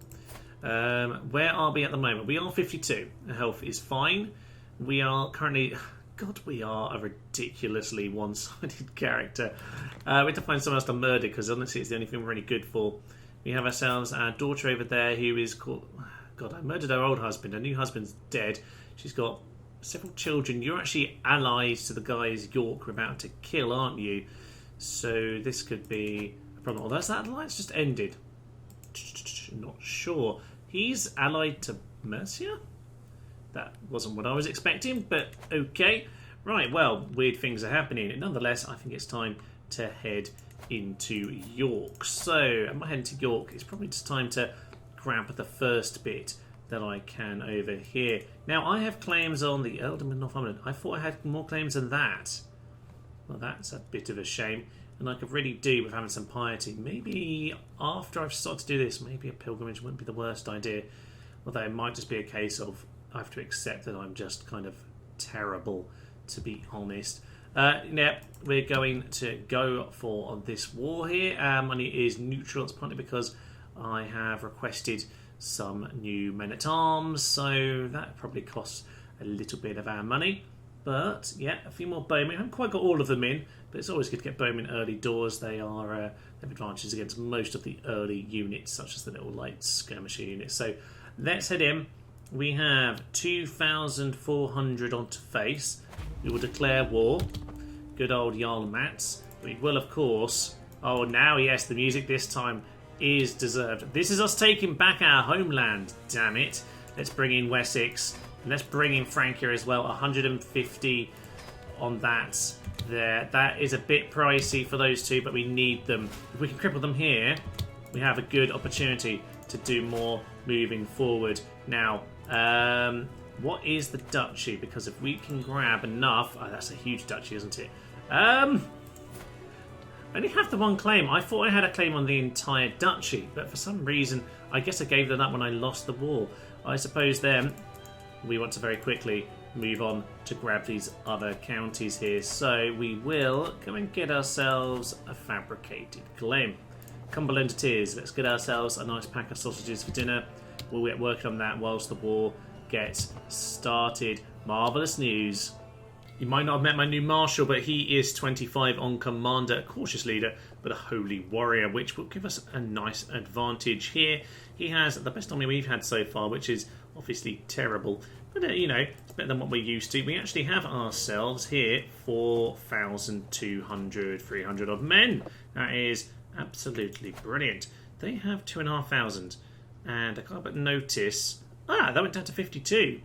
Where are we at the moment? We are 52. Health is fine. We are currently... God, we are a ridiculously one-sided character. We have to find someone else to murder because honestly it's the only thing we're really good for. We have ourselves our daughter over there who is called... God, I murdered her old husband. Her new husband's dead. She's got several children. You're actually allies to the guys York are about to kill, aren't you? So this could be a problem. Although that alliance just ended. Not sure. He's allied to Mercia? That wasn't what I was expecting, but okay. Right, well, weird things are happening. Nonetheless, I think it's time to head into York. So, am I heading to York? It's probably just time to grab the first bit that I can over here. Now, I have claims on the Earldom of Northumberland. I thought I had more claims than that. Well, that's a bit of a shame. and I could really do with having some piety. Maybe after I've started to do this, maybe a pilgrimage wouldn't be the worst idea. Although it might just be a case of I have to accept that I'm just kind of terrible, to be honest. Yeah, we're going to go for this war here. Money is neutral. It's partly because I have requested some new men-at-arms, so that probably costs a little bit of our money. But yeah, a few more bowmen. I haven't quite got all of them in, but it's always good to get bowmen early doors. They have advantages against most of the early units, such as the little light skirmisher units. So let's head in. We have 2,400 on to face. We will declare war. Good old Jarl Mats. We will, of course... Oh, now, yes, the music this time is deserved. This is us taking back our homeland, damn it. Let's bring in Wessex. And let's bring in Francia as well. 150 on that there. That is a bit pricey for those two, but we need them. If we can cripple them here, we have a good opportunity to do more moving forward. Now, what is the duchy? Because if we can grab enough... Oh, that's a huge duchy, isn't it? I only have the one claim. I thought I had a claim on the entire duchy, but for some reason, I guess I gave that up when I lost the war. I suppose then we want to very quickly move on to grab these other counties here. So we will go and get ourselves a fabricated claim. Cumberland it is. Let's get ourselves a nice pack of sausages for dinner. We'll get working on that whilst the war gets started. Marvellous news. You might not have met my new marshal, but he is 25 on commander, a cautious leader, but a holy warrior, which will give us a nice advantage here. He has the best army we've had so far, which is obviously terrible. But, you know, it's better than what we're used to. We actually have ourselves here 4,200, 300 odd men. That is absolutely brilliant. They have 2,500. And I can't but notice... Ah, that went down to 52.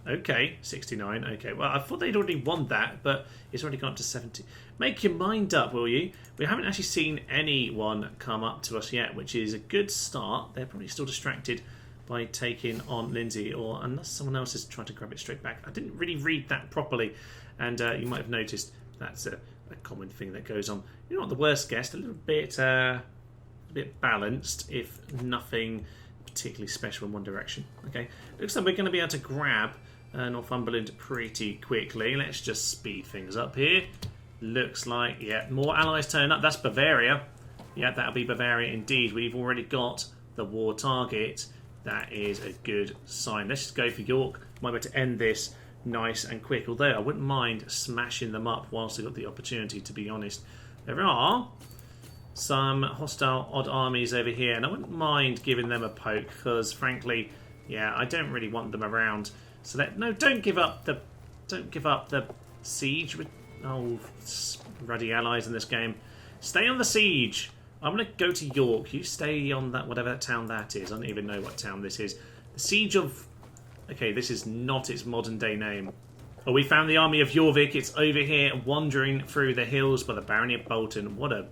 Okay, 69. Okay, well, I thought they'd already won that, but it's already gone up to 70. Make your mind up, will you? We haven't actually seen anyone come up to us yet, which is a good start. They're probably still distracted by taking on Lindsay, or unless someone else is trying to grab it straight back. I didn't really read that properly, and you might have noticed that's a common thing that goes on. You're not the worst guest, a little bit balanced, if nothing particularly special in one direction. Okay, looks like we're going to be able to grab Northumberland pretty quickly. Let's just speed things up here. Looks like, yeah, more allies turn up. That's Bavaria. Yeah, that'll be Bavaria indeed. We've already got the war target. That is a good sign. Let's just go for York. Might be able to end this nice and quick. Although I wouldn't mind smashing them up whilst I got the opportunity, to be honest. There are some hostile odd armies over here, and I wouldn't mind giving them a poke because, frankly, yeah, I don't really want them around. So don't give up the siege with ruddy allies in this game. Stay on the siege. I'm going to go to York. You stay on that whatever town that is. I don't even know what town this is. The siege of. Okay, this is not its modern day name. Oh, we found the army of Jorvik. It's over here, wandering through the hills by the barony of Bolton. What a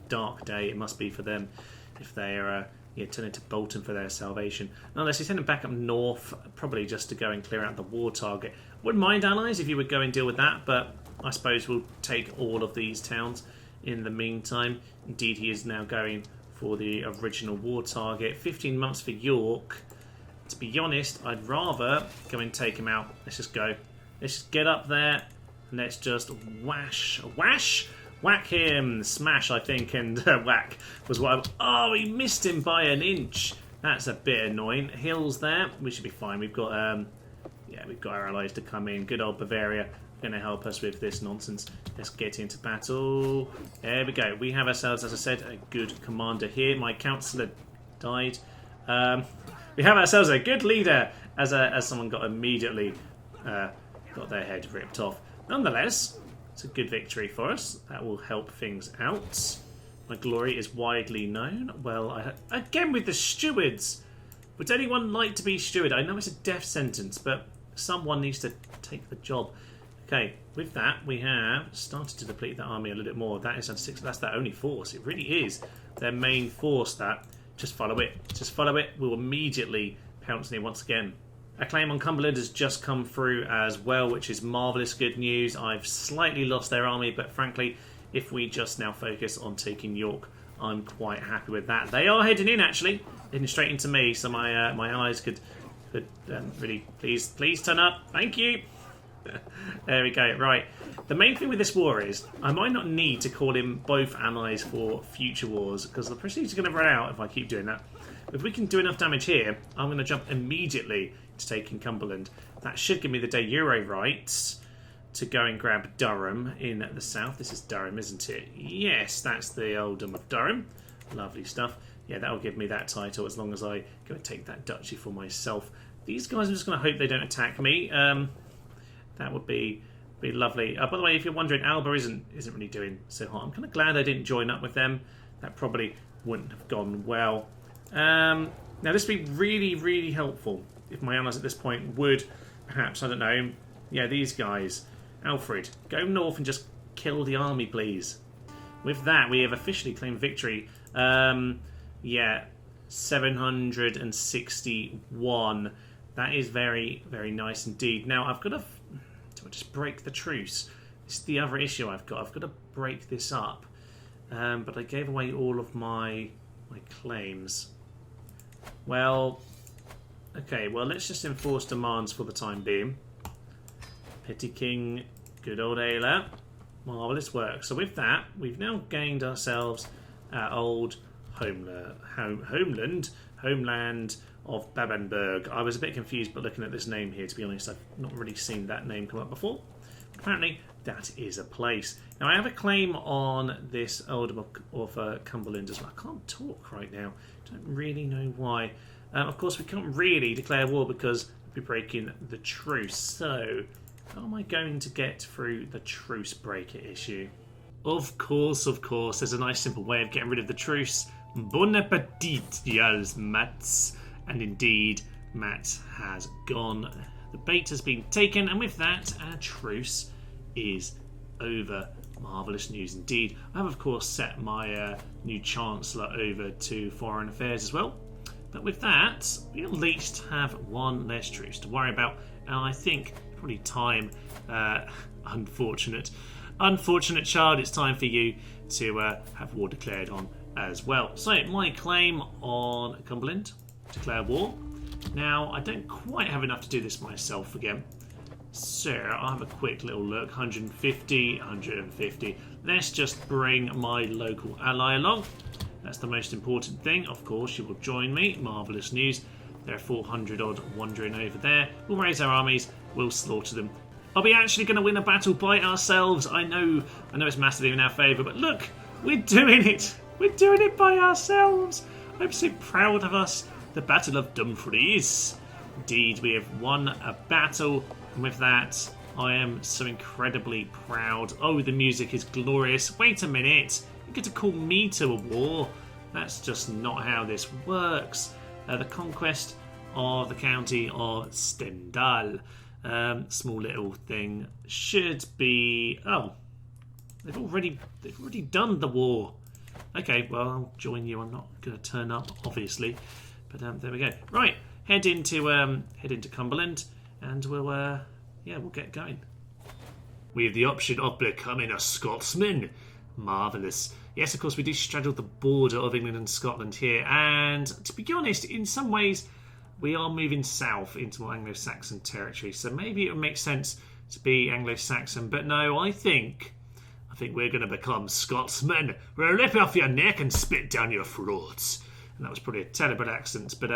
dark day it must be for them if they are turning to Bolton for their salvation. Nonetheless, he's heading back up north, probably just to go and clear out the war target. Wouldn't mind, allies, if you would go and deal with that, but I suppose we'll take all of these towns in the meantime. Indeed, he is now going for the original war target. 15 months for York. To be honest, I'd rather go and take him out. Let's just go. Let's just get up there and let's just whack him. Smash, I think, and whack was what he missed him by an inch. That's a bit annoying. Hills there. We should be fine. We've got we've got our allies to come in. Good old Bavaria going to help us with this nonsense. Let's get into battle. There we go. We have ourselves, as I said, a good commander here. My councillor died. We have ourselves a good leader, as someone got immediately got their head ripped off. Nonetheless, it's a good victory for us. That will help things out. My glory is widely known. Well, again with the stewards. Would anyone like to be steward? I know it's a death sentence, but someone needs to take the job. Okay, with that, we have started to deplete the army a little bit more. That is on 6. That's their only force. It really is their main force. That. Just follow it. Just follow it. We'll immediately pounce on it once again. A claim on Cumberland has just come through as well, which is marvellous good news. I've slightly lost their army, but frankly, if we just now focus on taking York, I'm quite happy with that. They are heading in, actually. Heading straight into me, so my my allies could really... Please turn up. Thank you. There we go. Right. The main thing with this war is I might not need to call in both allies for future wars, because the prestige is going to run out if I keep doing that. If we can do enough damage here, I'm going to jump immediately to taking Cumberland. That should give me the de Euro rights to go and grab Durham in the south. This is Durham, isn't it? Yes, that's the earldom of Durham. Lovely stuff. Yeah, that'll give me that title as long as I go and take that duchy for myself. These guys, I'm just going to hope they don't attack me. That would be lovely. By the way, if you're wondering, Alba isn't really doing so hot. I'm kind of glad I didn't join up with them. That probably wouldn't have gone well. Now, this would be really, really helpful if my allies at this point would, perhaps, I don't know, yeah, these guys. Alfred, go north and just kill the army, please. With that, we have officially claimed victory. Yeah, 761. That is very, very nice indeed. Now, I've got to... Do I just break the truce? This is the other issue I've got. I've got to break this up. But I gave away all of my claims. Well, okay, well, let's just enforce demands for the time being. Petty King, good old Ayla. Marvellous work. So with that, we've now gained ourselves our old homeland of Babenberg. I was a bit confused by looking at this name here, to be honest. I've not really seen that name come up before. But apparently, that is a place. Now, I have a claim on this earldom of Cumberland as well. I can't talk right now. Don't really know why. Of course, we can't really declare war because we're breaking the truce. So, how am I going to get through the truce breaker issue? Of course, there's a nice simple way of getting rid of the truce. Bon appetit, yells Mats. And indeed, Mats has gone. The bait has been taken, and with that, our truce is over. Marvellous news indeed. I have, of course, set my new Chancellor over to Foreign Affairs as well. But with that, we at least have one less truce to worry about. And I think probably time, unfortunate child, it's time for you to have war declared on as well. So my claim on Cumberland, declare war. Now I don't quite have enough to do this myself again, so I'll have a quick little look. 150. Let's just bring my local ally along. That's the most important thing. Of course, you will join me. Marvellous news. There are 400 odd wandering over there. We'll raise our armies. We'll slaughter them. Are we actually going to win a battle by ourselves? I know it's massively in our favour, but look, we're doing it. We're doing it by ourselves. I'm so proud of us. The Battle of Dumfries. Indeed, we have won a battle, and with that, I am so incredibly proud. Oh, the music is glorious. Wait a minute. You get to call me to a war. That's just not how this works. The conquest of the county of Stendal. Small little thing should be... Oh, they've already done the war. Okay, well, I'll join you. I'm not going to turn up, obviously, but there we go. Right, head into Cumberland, and we'll get going. We have the option of becoming a Scotsman. Marvellous. Yes, of course, we do straddle the border of England and Scotland here, and to be honest, in some ways, we are moving south into more Anglo-Saxon territory, so maybe it would make sense to be Anglo-Saxon, but no, I think we're going to become Scotsmen. We'll rip off your neck and spit down your throats. And that was probably a terrible accent, but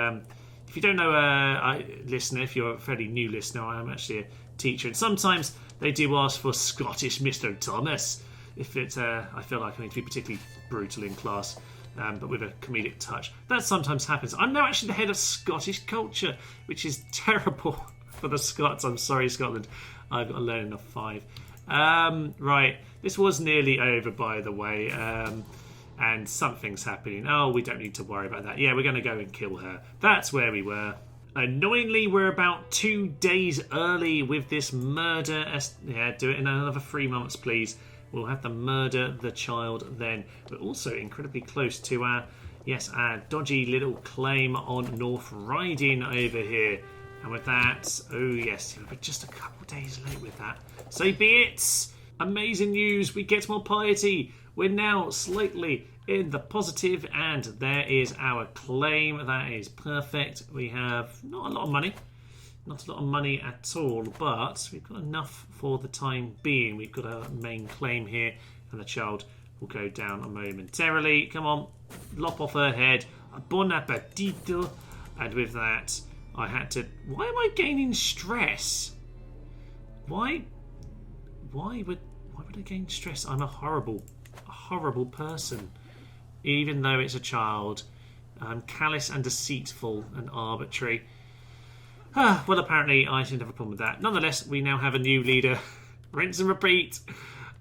if you don't know, listener, if you're a fairly new listener, I am actually a teacher, and sometimes they do ask for Scottish Mr. Thomas. If it's, I feel like I need to be particularly brutal in class, but with a comedic touch. That sometimes happens. I'm now actually the head of Scottish culture, which is terrible for the Scots. I'm sorry, Scotland. I've got to learn enough 5. Right, this was nearly over, by the way, and something's happening. Oh, we don't need to worry about that. Yeah, we're going to go and kill her. That's where we were. Annoyingly, we're about 2 days early with this murder. Yeah, do it in another 3 months, please. We'll have to murder the child then. We're also incredibly close to our dodgy little claim on North Riding over here. And with that, oh yes, we're just a couple days late with that. So be it. Amazing news, we get more piety. We're now slightly in the positive, and there is our claim. That is perfect. We have not a lot of money. Not a lot of money at all, but we've got enough for the time being. We've got a main claim here, and the child will go down momentarily. Come on, lop off her head. Bon appetito. And with that, I had to... Why am I gaining stress? Why would I gain stress? I'm a horrible person. Even though it's a child. I'm callous and deceitful and arbitrary. Well, apparently I shouldn't have a problem with that. Nonetheless, we now have a new leader. Rinse and repeat.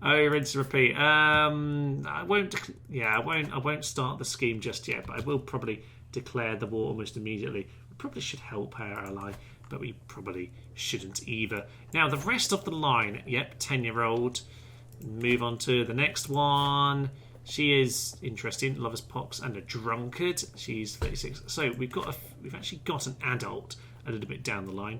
Oh, rinse and repeat. I won't start the scheme just yet, but I will probably declare the war almost immediately. We probably should help our ally, but we probably shouldn't either. Now, the rest of the line. Yep, 10-year-old. Move on to the next one. She is interesting. Lover's pox and a drunkard. She's 36. So we've actually got an adult a little bit down the line.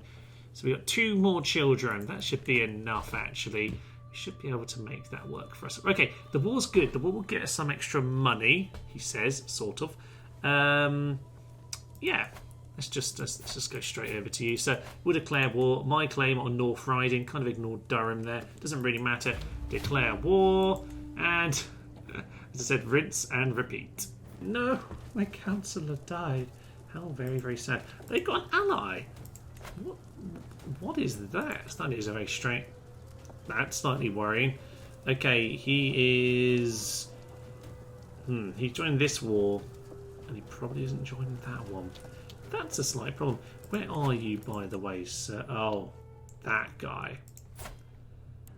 So we've got 2 more children. That should be enough, actually. We should be able to make that work for us. Okay, the war's good. The war will get us some extra money, he says, sort of. Yeah, let's just go straight over to you. So we'll declare war. My claim on North Riding, kind of ignored Durham there. Doesn't really matter. Declare war. And, as I said, rinse and repeat. No, my councillor died. How very, very sad. They got an ally. What is that? That is very strange. That's slightly worrying. Okay, he is... he joined this war, and he probably isn't joining that one. That's a slight problem. Where are you, by the way, sir? Oh, that guy.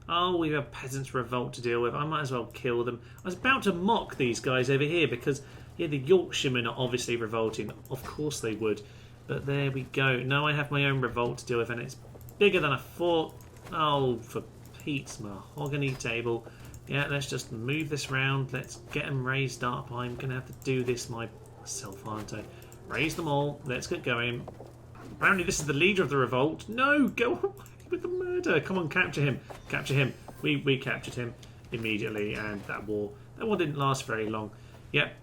Oh, we have Peasants Revolt to deal with. I might as well kill them. I was about to mock these guys over here because... Yeah, the Yorkshiremen are obviously revolting. Of course they would. But there we go. Now I have my own revolt to deal with, and it's bigger than I thought. Oh, for Pete's mahogany table. Yeah, let's just move this round. Let's get them raised up. I'm going to have to do this myself, aren't I? Raise them all. Let's get going. Apparently this is the leader of the revolt. No, go away with the murder. Come on, capture him. Capture him. We captured him immediately, and that war didn't last very long. Yep.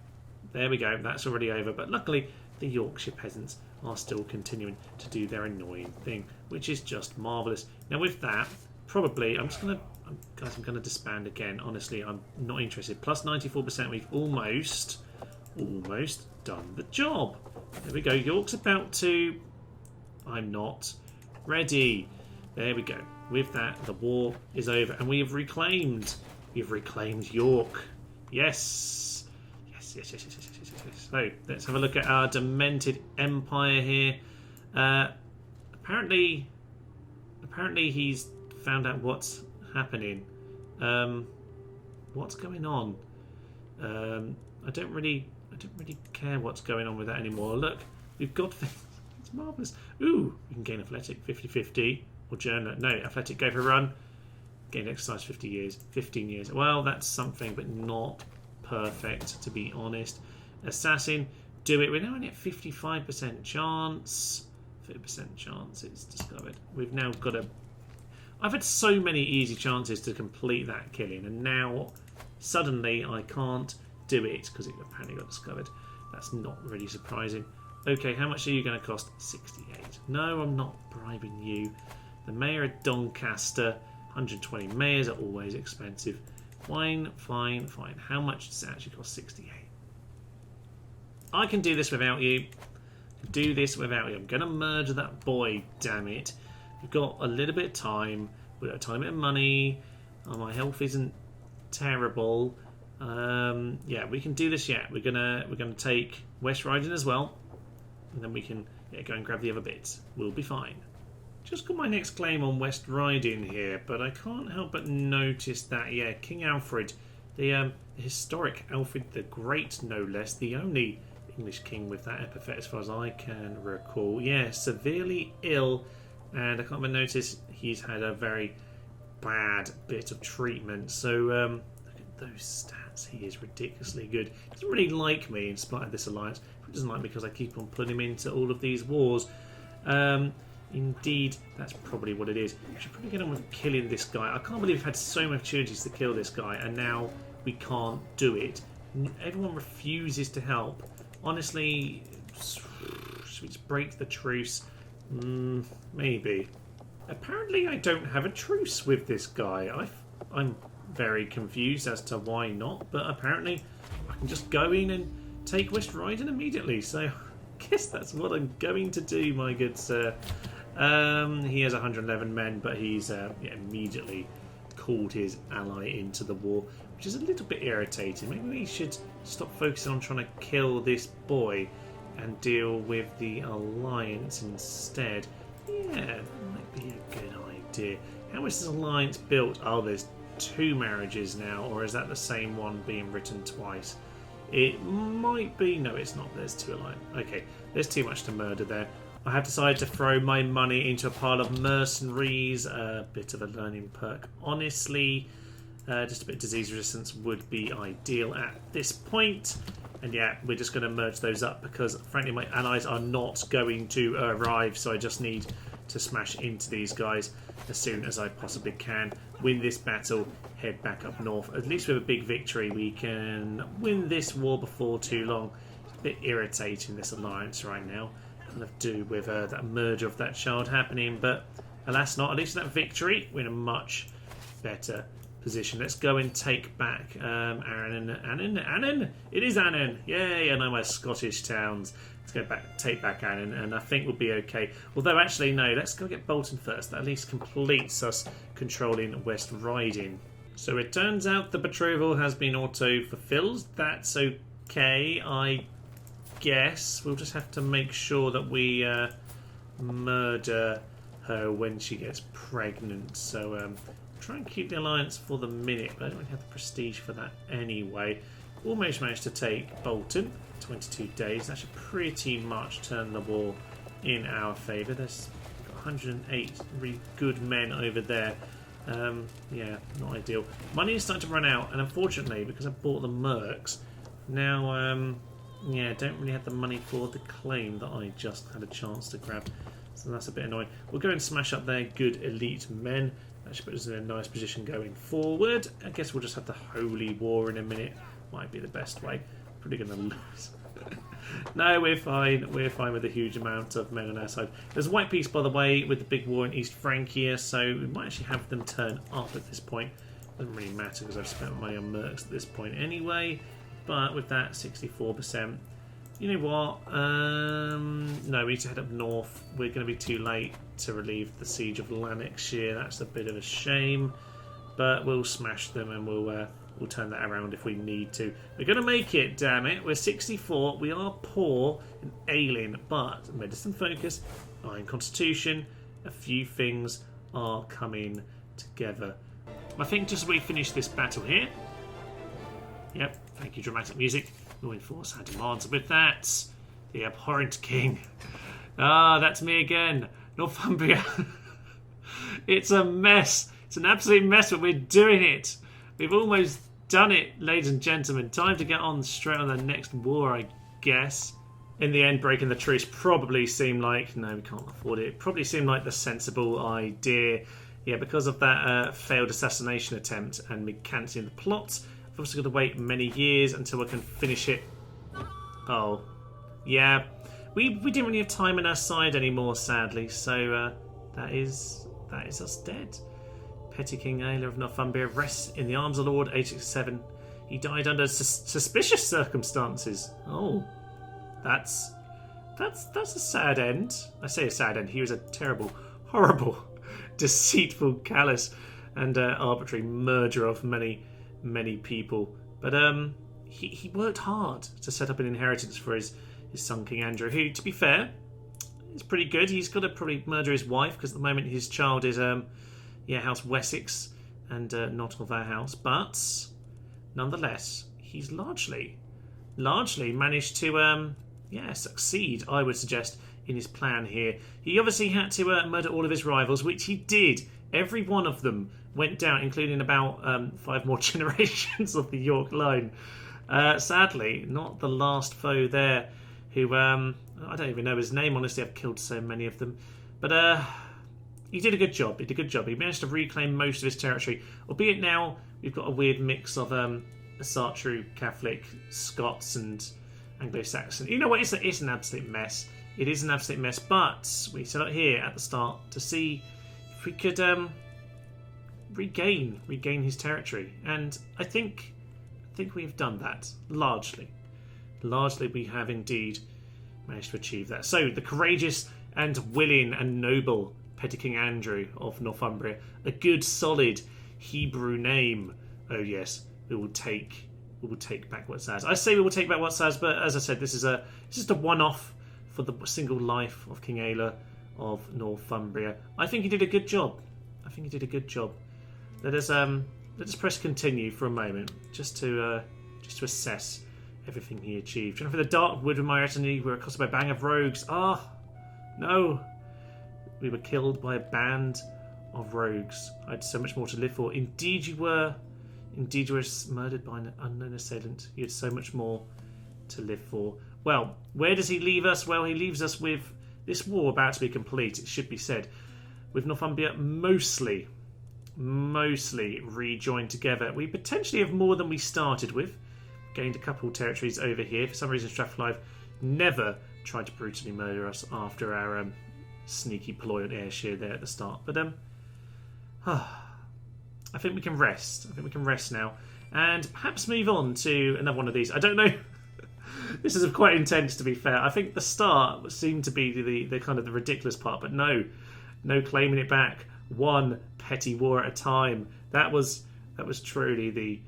There we go, that's already over. But luckily, the Yorkshire peasants are still continuing to do their annoying thing, which is just marvellous. Now with that, probably, I'm going to disband again. Honestly, I'm not interested. Plus 94%, we've almost done the job. There we go, York's about to... I'm not ready. There we go. With that, the war is over, and we've reclaimed York. Yes. Yes. So let's have a look at our demented empire here. Apparently he's found out what's happening. What's going on? I don't really care what's going on with that anymore. Look, we've got things. It's marvellous. Ooh, we can gain athletic 50-50 or journal. No, athletic go for a run. Gain exercise 15 years. Well, that's something, but not perfect, to be honest. Assassin, do it. We're now only at 55% chance. 50% chance it's discovered. We've now got a... I've had so many easy chances to complete that killing, and now suddenly I can't do it because it apparently got discovered. That's not really surprising. Okay, how much are you going to cost? 68. No, I'm not bribing you. The Mayor of Doncaster, 120. Mayors are always expensive. Fine. How much does it actually cost? 68. I can do this without you. I'm going to murder that boy, damn it. We've got a little bit of time. We've got a tiny bit of money. Oh, my health isn't terrible. Yeah, we can do this yet. We're gonna take West Riding as well. And then we can go and grab the other bits. We'll be fine. Just got my next claim on West Riding here, but I can't help but notice that, yeah, King Alfred, the historic Alfred the Great, no less, the only English king with that epithet as far as I can recall. Yeah, severely ill, and I can't but notice he's had a very bad bit of treatment. So look at those stats. He is ridiculously good. He doesn't really like me in spite of this alliance. He doesn't like me because I keep on putting him into all of these wars. Indeed, that's probably what it is. We should probably get on with killing this guy. I can't believe we've had so many opportunities to kill this guy, and now we can't do it. Everyone refuses to help. Honestly, should we just break the truce? Maybe. Apparently, I don't have a truce with this guy. I'm very confused as to why not, but apparently I can just go in and take West Riding immediately. So I guess that's what I'm going to do, my good sir. He has 111 men, but he's immediately called his ally into the war, which is a little bit irritating. Maybe we should stop focusing on trying to kill this boy and deal with the alliance instead. Yeah, that might be a good idea. How is this alliance built? Oh, there's 2 marriages now, or is that the same one being written twice? It might be. No, it's not. There's 2 alliance. Okay, there's too much to murder there. I have decided to throw my money into a pile of mercenaries. A bit of a learning perk. Honestly, just a bit of disease resistance would be ideal at this point. And yeah, we're just going to merge those up because, frankly, my allies are not going to arrive. So I just need to smash into these guys as soon as I possibly can. Win this battle, head back up north. At least with a big victory, we can win this war before too long. It's a bit irritating, this alliance right now. Kind of do with that merger of that child happening, but alas not. At least with that victory, we're in a much better position. Let's go and take back Annan. It is Annan. Yay! I know my Scottish towns. Let's go back, take back Annan, and I think we'll be okay. Although actually no, let's go get Bolton first. That at least completes us controlling West Riding. So it turns out the betrothal has been auto-fulfilled. That's okay, I guess. We'll just have to make sure that we murder her when she gets pregnant. So try and keep the alliance for the minute, but I don't really have the prestige for that anyway. Almost managed to take Bolton. 22 days. That should pretty much turn the war in our favour. There's 108 really good men over there. Yeah, not ideal. Money is starting to run out, and unfortunately, because I bought the mercs, now yeah, don't really have the money for the claim that I just had a chance to grab. So that's a bit annoying. We'll go and smash up their good elite men. That should put us in a nice position going forward. I guess we'll just have the Holy War in a minute. Might be the best way. Probably going to lose. No, we're fine. We're fine with a huge amount of men on our side. There's a white peace, by the way, with the big war in East Francia, so we might actually have them turn up at this point. Doesn't really matter because I've spent money on mercs at this point anyway. But with that 64%, you know what? No, we need to head up north. We're going to be too late to relieve the siege of Lanarkshire. That's a bit of a shame, but we'll smash them and we'll turn that around if we need to. We're going to make it, damn it. We're 64. We are poor and ailing, but medicine focus, iron constitution, a few things are coming together. I think just as we finish this battle here. Yep, thank you, dramatic music. We'll enforce our demands. With that, the abhorrent king. Ah, that's me again. Northumbria. It's a mess. It's an absolute mess, but we're doing it. We've almost done it, ladies and gentlemen. Time to get on straight on the next war, I guess. In the end, breaking the truce probably seemed like... No, we can't afford it. It probably seemed like the sensible idea. Yeah, because of that failed assassination attempt and me cancelling the plot, I've also got to wait many years until I can finish it. Oh, yeah. We didn't really have time on our side anymore, sadly. So that is us dead. Petty King Ælla of Northumbria rests in the arms of the Lord, age 67. He died under suspicious circumstances. Oh, that's a sad end. I say a sad end. He was a terrible, horrible, deceitful, callous, and arbitrary murderer of many, many people. But he worked hard to set up an inheritance for his son King Andrew, who, to be fair, is pretty good. He's got to probably murder his wife because at the moment his child is House Wessex and not of our house, but nonetheless, he's largely managed to succeed, I would suggest, in his plan here. He obviously had to murder all of his rivals, which he did. Every one of them went down, including about 5 more generations of the York line. Sadly, not the last foe there, who I don't even know his name. Honestly, I've killed so many of them. But he did a good job. He did a good job. He managed to reclaim most of his territory, albeit now we've got a weird mix of Sartrew, Catholic, Scots, and Anglo-Saxon. You know what? It's an absolute mess. It is an absolute mess. But we set out here at the start to see if we could regain his territory, and I think we've done that largely. Largely, we have indeed managed to achieve that. So the courageous and willing and noble Petty King Andrew of Northumbria, a good solid Hebrew name. Oh yes, we will take back what's ours. I say we will take back what's ours, but as I said, this is just a one-off for the single life of King Ayla of Northumbria. I think he did a good job. Let us press continue for a moment, just to assess everything he achieved. And for the dark wood of my retinue, we were accosted by a band of rogues. Ah, no. We were killed by a band of rogues. I had so much more to live for. Indeed you were. Indeed you were murdered by an unknown assailant. You had so much more to live for. Well, where does he leave us? Well, he leaves us with this war about to be complete, it should be said, with Northumbria mostly rejoined together. We potentially have more than we started with. Gained a couple territories over here. For some reason, Strathclyde never tried to brutally murder us after our sneaky ploy on Ayrshire there at the start. But I think we can rest. I think we can rest now, and perhaps move on to another one of these. I don't know. This is quite intense, to be fair. I think the start seemed to be the kind of the ridiculous part, but no claiming it back. One petty war at a time. That was truly the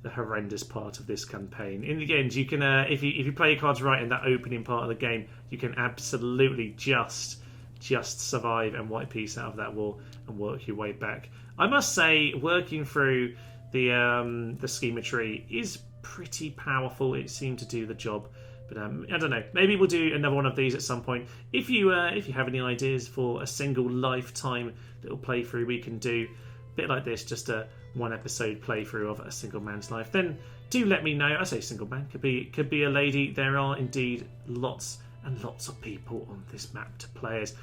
horrendous part of this campaign. In the end, you can if you play your cards right in that opening part of the game, you can absolutely just survive and wipe peace out of that war and work your way back. I must say, working through the schema tree is pretty powerful. It seemed to do the job. But I don't know. Maybe we'll do another one of these at some point. If you have any ideas for a single lifetime little playthrough we can do, a bit like this, just a one episode playthrough of a single man's life, then do let me know. I say single man, could be a lady. There are indeed lots and lots of people on this map to play as.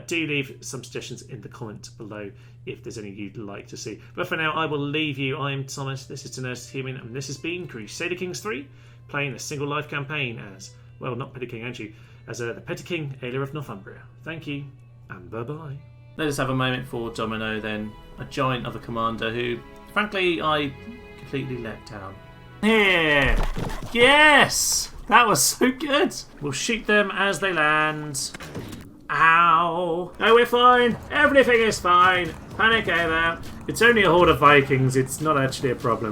Do leave some suggestions in the comment below if there's any you'd like to see. But for now, I will leave you. I am Thomas. This is Nurse Human, and this has been Crusader Kings 3, playing a single life campaign as, well, not Petty King Andrew, as the Petty King Ælla of Northumbria. Thank you, and bye-bye. Let us have a moment for Domino then, a giant of a commander who, frankly, I completely let down. Here! Yes! That was so good! We'll shoot them as they land. Ow! No, we're fine! Everything is fine! Panic over! It's only a horde of Vikings, it's not actually a problem.